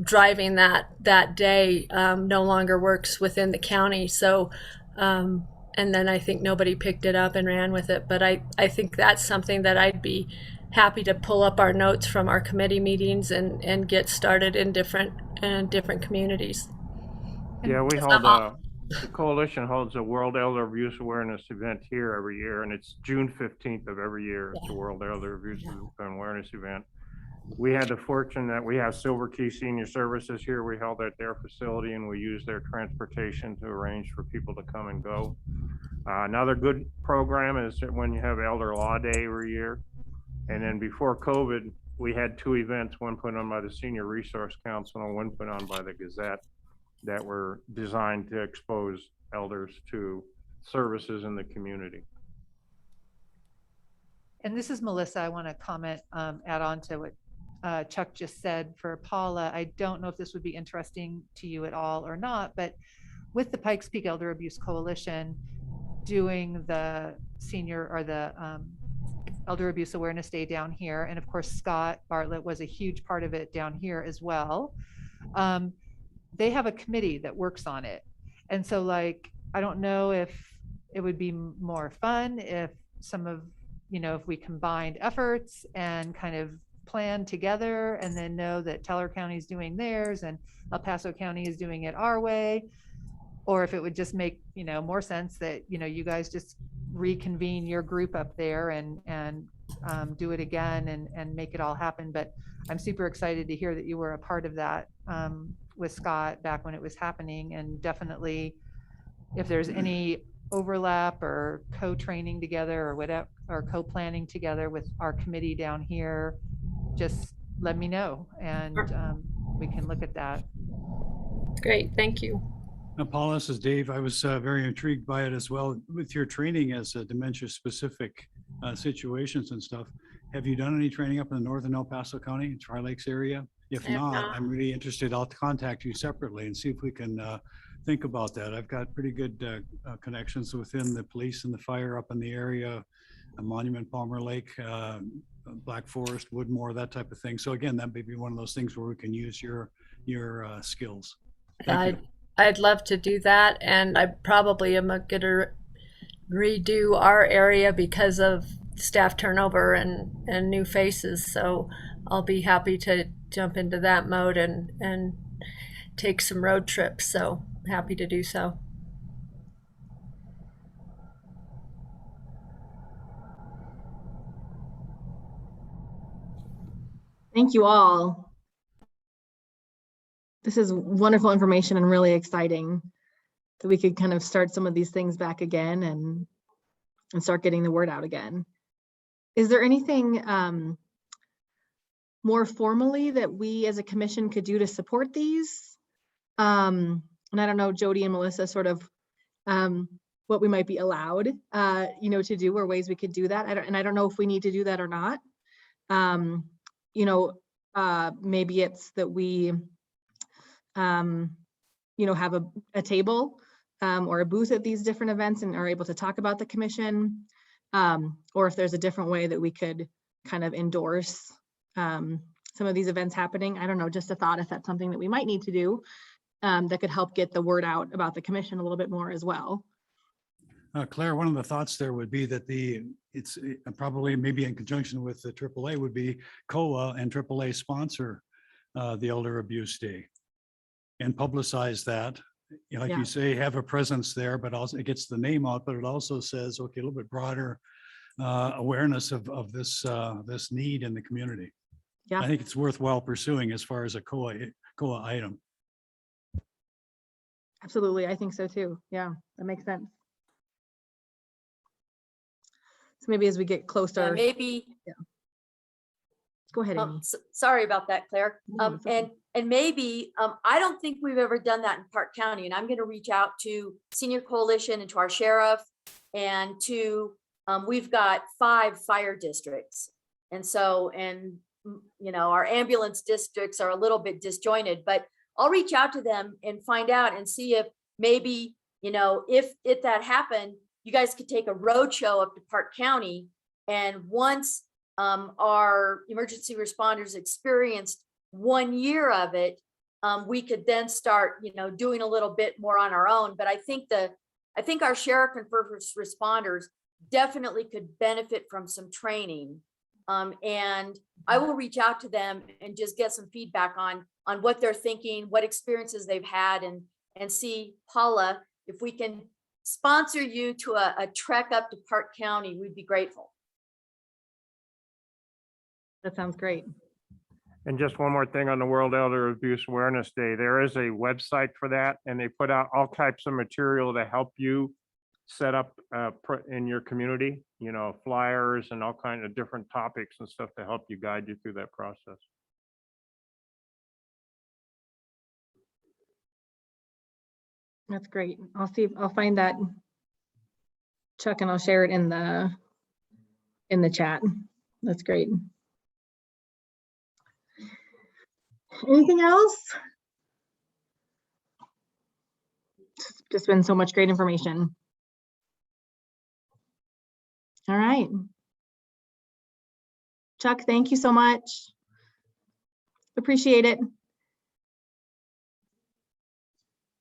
driving that day no longer works within the county. So, and then I think nobody picked it up and ran with it. But I think that's something that I'd be happy to pull up our notes from our committee meetings and get started in different communities. Yeah, the coalition holds a World Elder Abuse Awareness event here every year, and it's June 15th of every year. It's a World Elder Abuse Awareness event. We had the fortune that we have Silver Key Senior Services here. We held at their facility, and we used their transportation to arrange for people to come and go. Another good program is when you have Elder Law Day every year. And then before COVID, we had two events, one put on by the Senior Resource Council and one put on by the Gazette, that were designed to expose elders to services in the community. And this is Melissa. I want to comment, add on to what Chuck just said for Paula. I don't know if this would be interesting to you at all or not, but with the Pikes Peak Elder Abuse Coalition doing the senior or the Elder Abuse Awareness Day down here, and of course Scott Bartlett was a huge part of it down here as well. They have a committee that works on it. And so I don't know if it would be more fun if if we combined efforts and kind of plan together and then know that Teller County is doing theirs and El Paso County is doing it our way, or if it would just make, more sense that, you guys just reconvene your group up there and do it again and make it all happen. But I'm super excited to hear that you were a part of that with Scott back when it was happening. And definitely if there's any overlap or co-training together or whatever, or co-planning together with our committee down here, just let me know and we can look at that. Great, thank you. Paula, this is Dave. I was very intrigued by it as well with your training as dementia-specific situations and stuff. Have you done any training up in the northern El Paso County, Tri-Lakes area? If I have not, not. I'm really interested. I'll contact you separately and see if we can think about that. I've got pretty good connections within the police and the fire up in the area, Monument, Palmer Lake, Black Forest, Woodmore, that type of thing. So again, that may be one of those things where we can use your skills. Thank you. I'd love to do that, and I probably am gonna redo our area because of staff turnover and new faces. So I'll be happy to jump into that mode and take some road trips. So happy to do so. Thank you all. This is wonderful information and really exciting that we could kind of start some of these things back again and start getting the word out again. Is there anything more formally that we as a commission could do to support these? And I don't know, Jody and Melissa, sort of what we might be allowed, to do, or ways we could do that. I don't know if we need to do that or not. Maybe it's that we, have a table or a booth at these different events and are able to talk about the commission, or if there's a different way that we could kind of endorse some of these events happening. I don't know, just a thought if that's something that we might need to do that could help get the word out about the commission a little bit more as well. Claire, one of the thoughts there would be that it's probably maybe in conjunction with the AAA would be COA and AAA sponsor the Elder Abuse Day and publicize that. Like Yeah. you say, have a presence there, but also it gets the name out, but it also says, okay, a little bit broader awareness of this need in the community. Yeah. I think it's worthwhile pursuing as far as a COA item. Absolutely, I think so too. Yeah, that makes sense. So maybe as we get closer, Maybe, go ahead, Amy. sorry about that, Claire. No, it's okay. And maybe, I don't think we've ever done that in Park County, and I'm going to reach out to Senior Coalition and to our sheriff and to, we've got 5 fire districts. And so, our ambulance districts are a little bit disjointed, but I'll reach out to them and find out and see if maybe, if that happened, you guys could take a road show up to Park County. And once our emergency responders experienced 1 year of it, we could then start, doing a little bit more on our own. But I think our sheriff and first responders definitely could benefit from some training. And I will reach out to them and just get some feedback on what they're thinking, what experiences they've had, and see, Paula, if we can sponsor you to a trek up to Park County, we'd be grateful. That sounds great. And just one more thing on the World Elder Abuse Awareness Day, there is a website for that, and they put out all types of material to help you set up in your community, flyers and all kinds of different topics and stuff to help you guide you through that process. That's great. I'll find that, Chuck, and I'll share it in the chat. That's great. Anything else? It's just been so much great information. All right. Chuck, thank you so much. Appreciate it.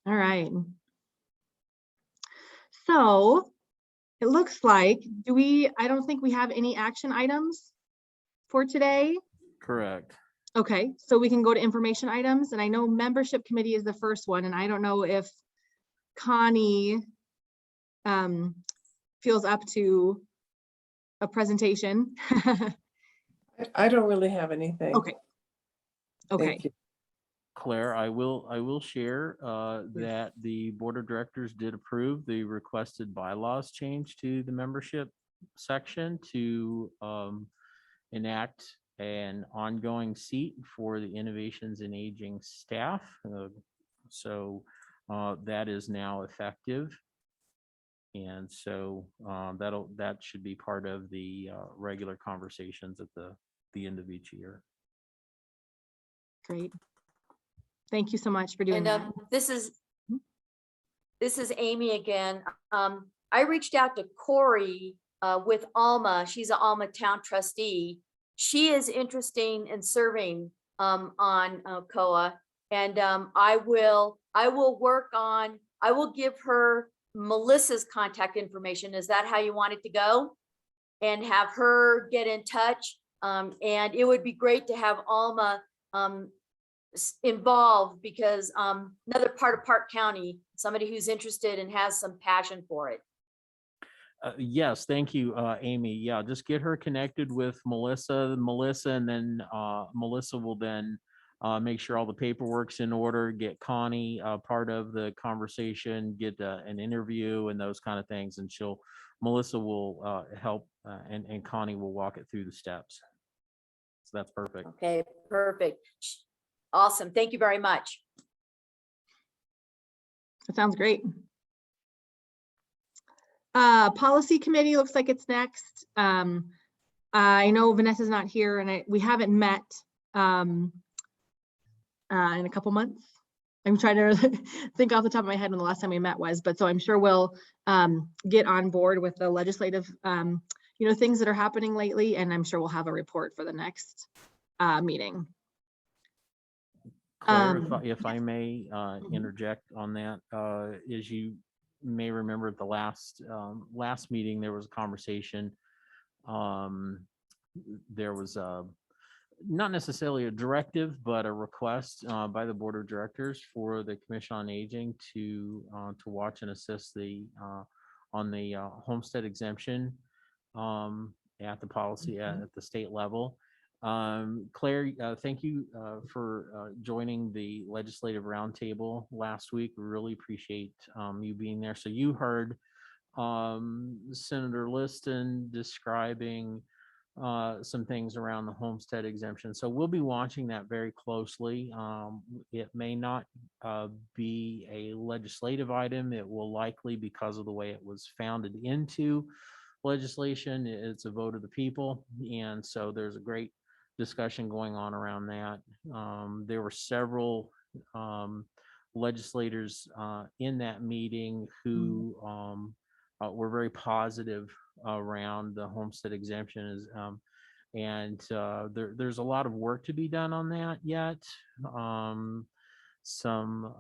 All right. So it looks like, I don't think we have any action items for today. Correct. Okay, so we can go to information items, and I know membership committee is the first one, and I don't know if Connie feels up to a presentation. I don't really have anything. Okay. Okay. Thank you. Claire, I will share that the board of directors did approve the requested bylaws change to the membership section to enact an ongoing seat for the Innovations in Aging staff. So that is now effective. And so that should be part of the regular conversations at the end of each year. Great. Thank you so much for doing that. This is Amy again. I reached out to Corey with Alma. She's an Alma town trustee. She is interested in serving on COA, and I will give her Melissa's contact information. Is that how you want it to go? And have her get in touch. And it would be great to have Alma involved, because another part of Park County, somebody who's interested and has some passion for it. Yes, thank you, Amy. Yeah, just get her connected with Melissa, and then Melissa will then make sure all the paperwork's in order, get Connie part of the conversation, get an interview and those kind of things. And Melissa will help and Connie will walk it through the steps. So that's perfect. Okay, perfect. Awesome. Thank you very much. That sounds great. Policy committee looks like it's next. I know Vanessa's not here, and we haven't met in a couple months. I'm trying to think off the top of my head when the last time we met was, but so I'm sure we'll get on board with the legislative things that are happening lately, and I'm sure we'll have a report for the next meeting. Claire, if I may interject on that, as you may remember at the last meeting, there was a conversation. There was not necessarily a directive, but a request by the board of directors for the Commission on Aging to watch and assist on the homestead exemption at the policy at the state level. Claire, thank you for joining the legislative roundtable last week. We really appreciate you being there. So you heard Senator Liston describing some things around the homestead exemption. So we'll be watching that very closely. It may not be a legislative item. It will likely, because of the way it was founded into legislation, it's a vote of the people. And so there's a great discussion going on around that. There were several legislators in that meeting who were very positive around the homestead exemption, and there's a lot of work to be done on that yet. Some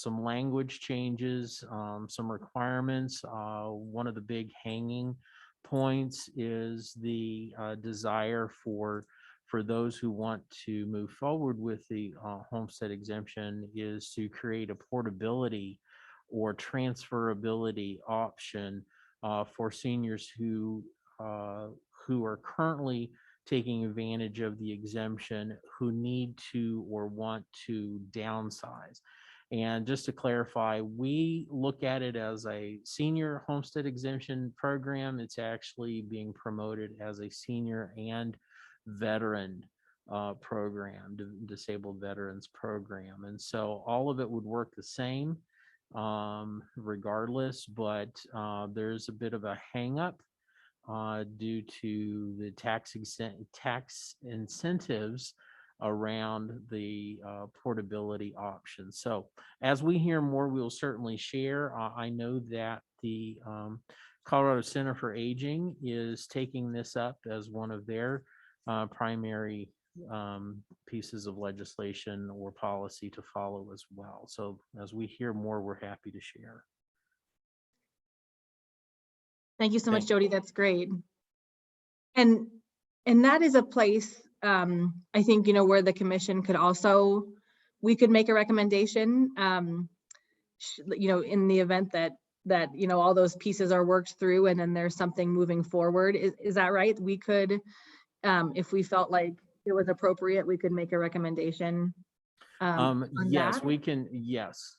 language changes, some requirements. One of the big hanging points is the desire for those who want to move forward with the homestead exemption is to create a portability or transferability option for seniors who are currently taking advantage of the exemption, who need to or want to downsize. And just to clarify, we look at it as a senior homestead exemption program. It's actually being promoted as a senior and veteran program, disabled veterans program. And so all of it would work the same regardless, but there's a bit of a hang up due to the tax incentives around the portability option. So as we hear more, we'll certainly share. I know that the Colorado Center for Aging is taking this up as one of their primary pieces of legislation or policy to follow as well. So as we hear more, we're happy to share. Thank you so much, Jody. That's great. And that is a place, I think, where the commission could also, we could make a recommendation, in the event that all those pieces are worked through and then there's something moving forward. Is that right? We could, if we felt like it was appropriate, we could make a recommendation. Yes, we can. Yes,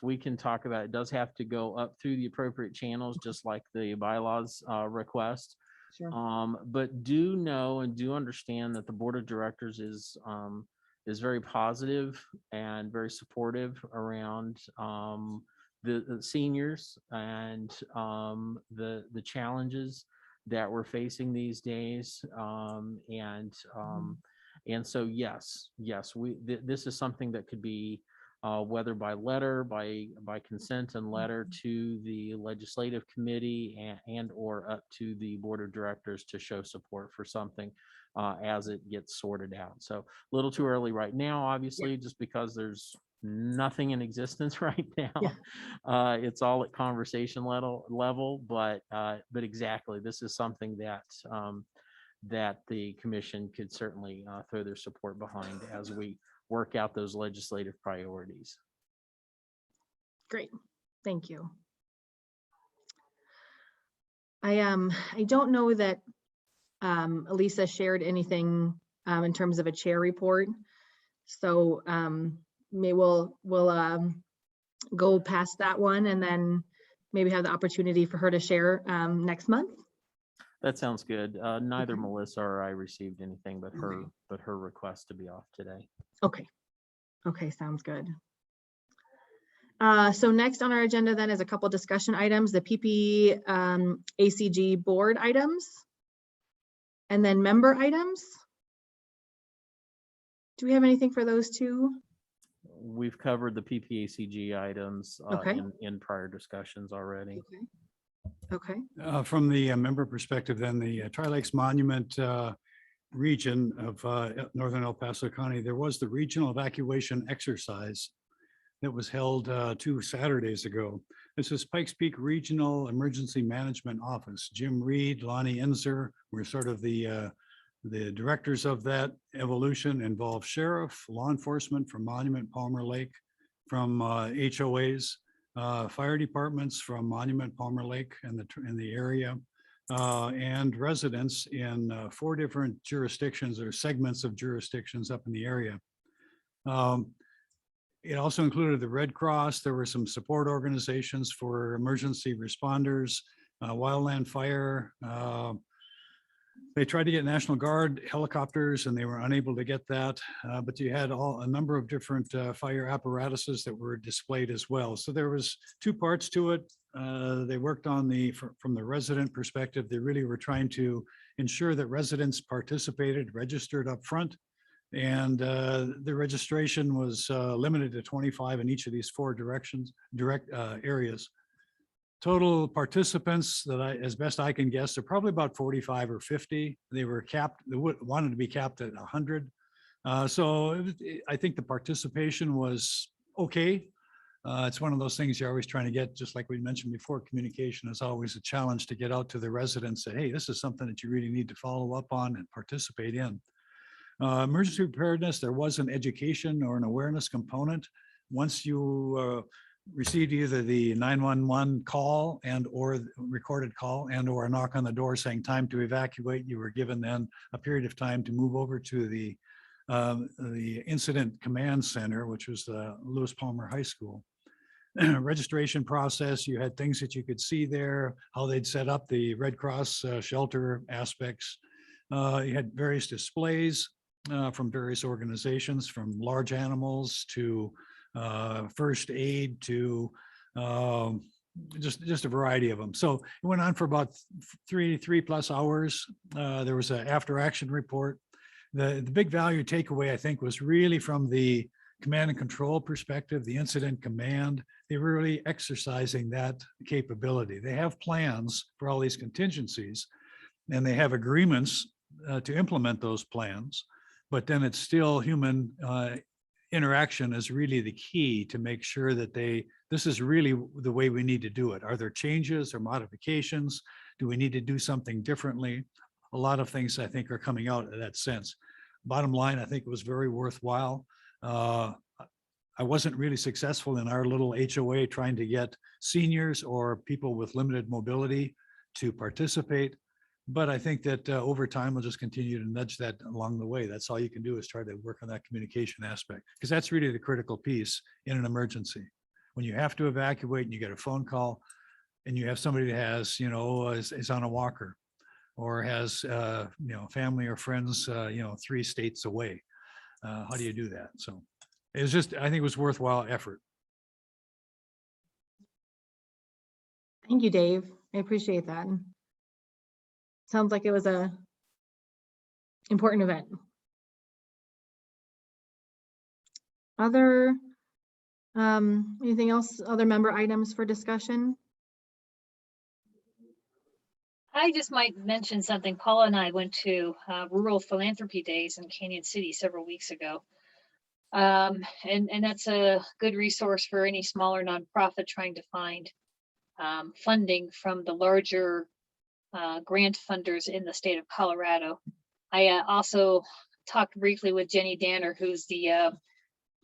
we can talk about it. It does have to go up through the appropriate channels, just like the bylaws request. Sure. But do know and do understand that the board of directors is very positive and very supportive around the seniors and the challenges that we're facing these days. And so yes, this is something that could be whether by letter, by consent and letter to the legislative committee and or up to the board of directors to show support for something as it gets sorted out. So a little too early right now, obviously, just because there's nothing in existence right now. It's all at conversation level, but exactly, this is something that that the commission could certainly throw their support behind as we work out those legislative priorities. Great, thank you. I don't know that Elisa shared anything in terms of a chair report, so maybe we'll go past that one and then maybe have the opportunity for her to share next month. That sounds good. Neither Melissa or I received anything but her request to be off today. Okay, sounds good. So next on our agenda then is a couple discussion items, the ACG board items, and then member items. Do we have anything for those two? We've covered the PPACG items in prior discussions already. Okay. From the member perspective, then the Tri-Lakes Monument region of Northern El Paso County, there was the regional evacuation exercise that was held 2 Saturdays ago. This is Pikes Peak Regional Emergency Management Office. Jim Reed, Lonnie Inzer were sort of the directors of that evolution. Involved sheriff, law enforcement from Monument, Palmer Lake, from HOAs, fire departments from Monument, Palmer Lake and the area, and residents in 4 different jurisdictions or segments of jurisdictions up in the area. It also included the Red Cross. There were some support organizations for emergency responders, wildland fire. They tried to get National Guard helicopters and they were unable to get that. But you had a number of different fire apparatuses that were displayed as well. So there was 2 parts to it. They worked on from the resident perspective. They really were trying to ensure that residents participated, registered up front. And the registration was limited to 25 in each of these 4 direct areas. Total participants that as best I can guess, are probably about 45 or 50. They were capped, they wanted to be capped at 100. So I think the participation was okay. It's one of those things you're always trying to get, just like we mentioned before, communication is always a challenge to get out to the residents, say, hey, this is something that you really need to follow up on and participate in. Emergency preparedness, there was an education or an awareness component. Once you received either the 911 call and or recorded call and or a knock on the door saying time to evacuate, you were given then a period of time to move over to the incident command center, which was the Lewis Palmer High School. Registration process, you had things that you could see there, how they'd set up the Red Cross shelter aspects. You had various displays from various organizations, from large animals to first aid to just a variety of them. So it went on for about three plus hours. There was an after action report. The big value takeaway, I think, was really from the command and control perspective, the incident command. They were really exercising that capability. They have plans for all these contingencies and they have agreements to implement those plans, but then it's still human interaction is really the key to make sure that this is really the way we need to do it. Are there changes or modifications? Do we need to do something differently? A lot of things I think are coming out in that sense. Bottom line, I think it was very worthwhile. I wasn't really successful in our little HOA trying to get seniors or people with limited mobility to participate. But I think that over time, we'll just continue to nudge that along the way. That's all you can do is try to work on that communication aspect, because that's really the critical piece in an emergency. When you have to evacuate and you get a phone call and you have somebody that has, is on a walker, or has, family or friends, 3 states away. How do you do that? So it was just, I think it was worthwhile effort. Thank you, Dave. I appreciate that. Sounds like it was a important event. Other, anything else, other member items for discussion? I just might mention something. Paula and I went to Rural Philanthropy Days in Canyon City several weeks ago. And that's a good resource for any smaller nonprofit trying to find funding from the larger grant funders in the state of Colorado. I also talked briefly with Jenny Danner, who's the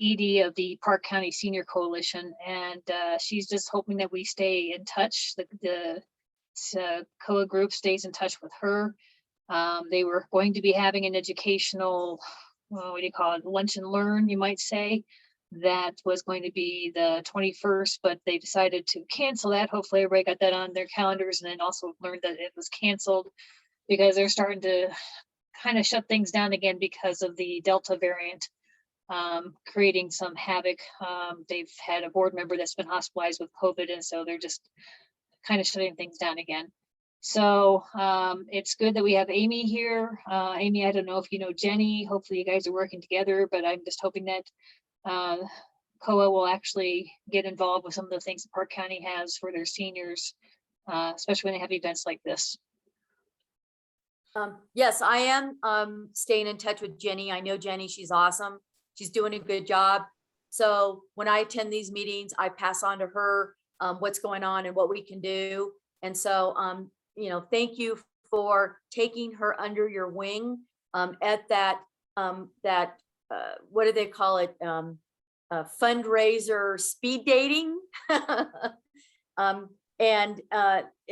ED of the Park County Senior Coalition, and she's just hoping that we stay in touch. The COA group stays in touch with her. They were going to be having an educational, what do you call it, lunch and learn, you might say. That was going to be the 21st, but they decided to cancel that. Hopefully everybody got that on their calendars, and then also learned that it was canceled because they're starting to kind of shut things down again because of the Delta variant, creating some havoc. They've had a board member that's been hospitalized with COVID, and so they're just kind of shutting things down again. So it's good that we have Amy here. Amy, I don't know if you know Jenny. Hopefully you guys are working together, but I'm just hoping that COA will actually get involved with some of the things that Park County has for their seniors, especially when they have events like this. Yes, I am staying in touch with Jenny. I know Jenny, she's awesome. She's doing a good job. So when I attend these meetings, I pass on to her what's going on and what we can do. And so, thank you for taking her under your wing at that, what do they call it? Fundraiser speed dating. And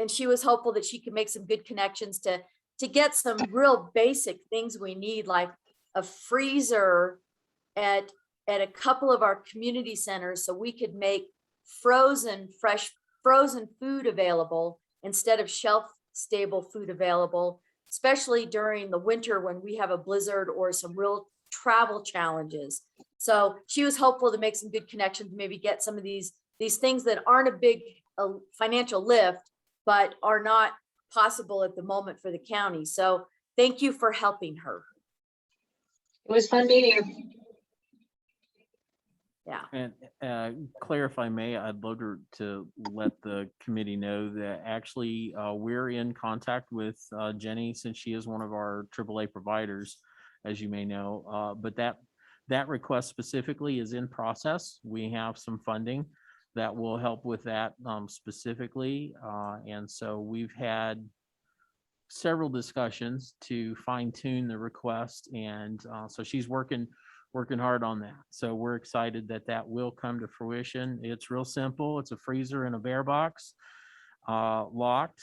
she was hopeful that she could make some good connections to get some real basic things we need, like a freezer at a couple of our community centers, so we could make fresh frozen food available instead of shelf stable food available, especially during the winter when we have a blizzard or some real travel challenges. So she was hopeful to make some good connections, maybe get some of these things that aren't a big financial lift, but are not possible at the moment for the county. So thank you for helping her. It was fun meeting her. Yeah. And Claire, if I may, I'd love to let the committee know that actually we're in contact with Jenny, since she is one of our AAA providers, as you may know. But that request specifically is in process. We have some funding that will help with that specifically. And so we've had several discussions to fine tune the request. And so she's working hard on that. So we're excited that will come to fruition. It's real simple. It's a freezer and a bear box, locked,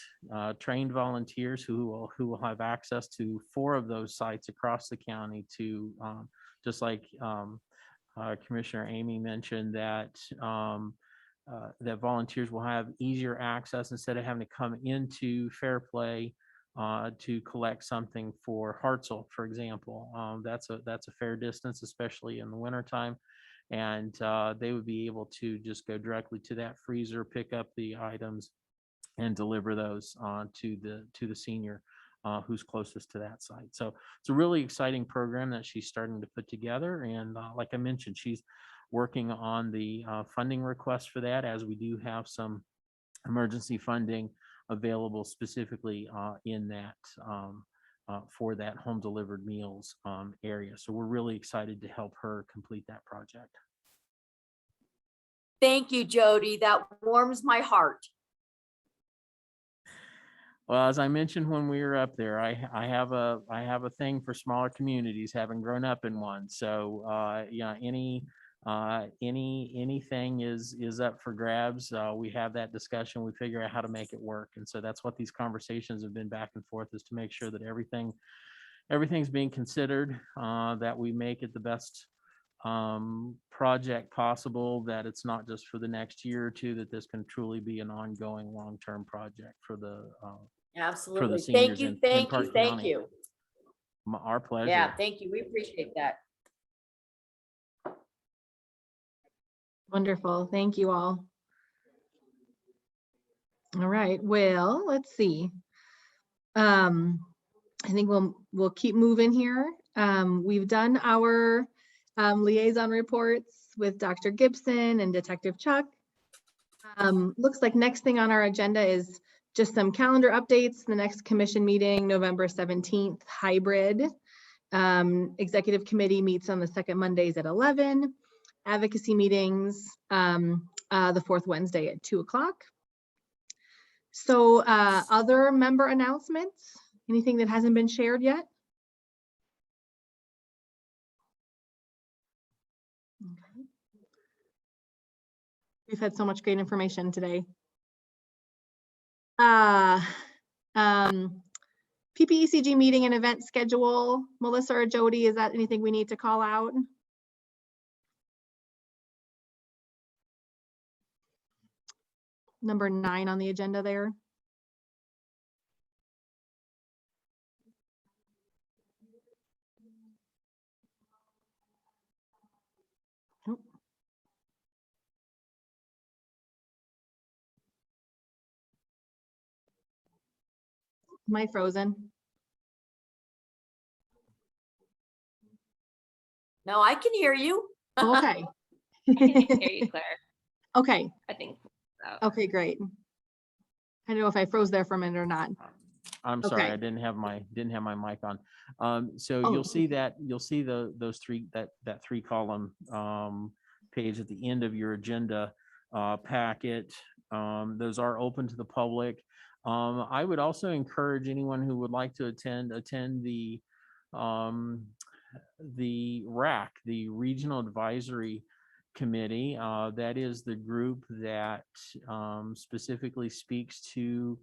trained volunteers who will have access to 4 of those sites across the county to, just like Commissioner Amy mentioned, that volunteers will have easier access instead of having to come into Fair Play to collect something for Hartsel, for example. That's a fair distance, especially in the wintertime. And they would be able to just go directly to that freezer, pick up the items, and deliver those to the senior who's closest to that site. So it's a really exciting program that she's starting to put together. And like I mentioned, she's working on the funding request for that, as we do have some emergency funding available specifically in that for that home delivered meals area. So we're really excited to help her complete that project. Thank you, Jody. That warms my heart. Well, as I mentioned when we were up there, I have a thing for smaller communities, having grown up in one. So yeah, anything is up for grabs. We have that discussion, we figure out how to make it work. And so that's what these conversations have been back and forth, is to make sure that everything's being considered, that we make it the best project possible, that it's not just for the next year or two, that this can truly be an ongoing long-term project for the Absolutely. seniors Thank you, in thank you, Park thank County. you. Our pleasure. Yeah, thank you. We appreciate that. Wonderful. Thank you all. All right. Well, let's see. I think we'll keep moving here. We've done our liaison reports with Dr. Gibson and Detective Chuck. Looks like next thing on our agenda is just some calendar updates. The next commission meeting, November 17th, hybrid. Executive committee meets on the second Mondays at 11. Advocacy meetings the fourth Wednesday at 2 o'clock. So other member announcements, anything that hasn't been shared yet? Okay. We've had so much great information today. PPECG meeting and event schedule. Melissa or Jody, is that anything we need to call out? Number 9 on the agenda there. Nope. Am I frozen? No, I can hear you. Okay. I can hear you, Claire. Okay. I think so. Okay, great. I don't know if I froze there for a minute or not. I'm sorry, Okay. I didn't have my mic on. So Oh, you'll see those three, that 3-column page at the end of your agenda packet. Those are open to the public. I would also encourage anyone who would like to attend the RAC, the Regional Advisory Committee. That is the group that specifically speaks to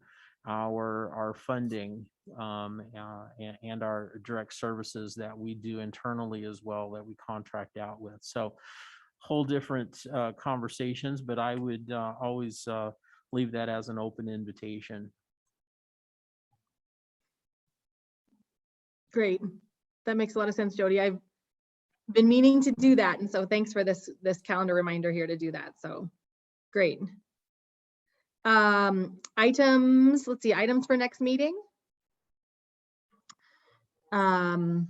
our funding and our direct services that we do internally as well, that we contract out with. So whole different conversations, but I would always leave that as an open invitation. Great. That makes a lot of sense, Jody. I've been meaning to do that. And so thanks for this calendar reminder here to do that. So great. Items, let's see, items for next meeting. I've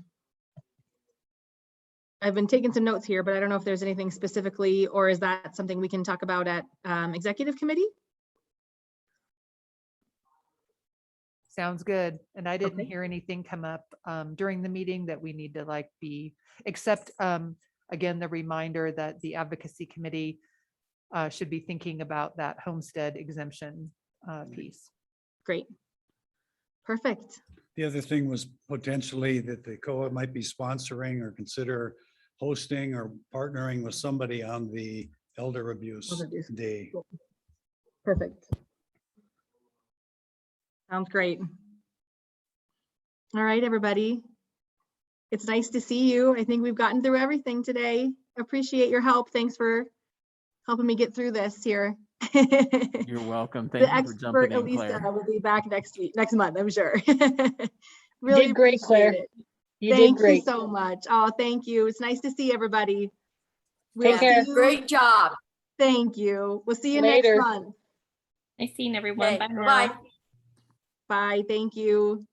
been taking some notes here, but I don't know if there's anything specifically, or is that something we can talk about at executive committee? Sounds good. And I didn't Okay. hear anything come up during the meeting that we need to except again, the reminder that the advocacy committee should be thinking about that homestead exemption piece. Great. Perfect. The other thing was potentially that the COA might be sponsoring or consider hosting or partnering with somebody on the Elder Abuse Day. Cool. Perfect. Sounds great. All right, everybody. It's nice to see you. I think we've gotten through everything today. Appreciate your help. Thanks for helping me get through this here. You're welcome. Thank you for jumping in, Elisa Claire. will be back next month, I'm sure. Really did great, Claire. appreciate it. You Thank did great. you so much. Oh, thank you. It's nice to see everybody. Take care. Great job. Thank you. We'll see you Later. next month. Nice seeing everyone. Okay, Bye now. bye. Bye. Thank you.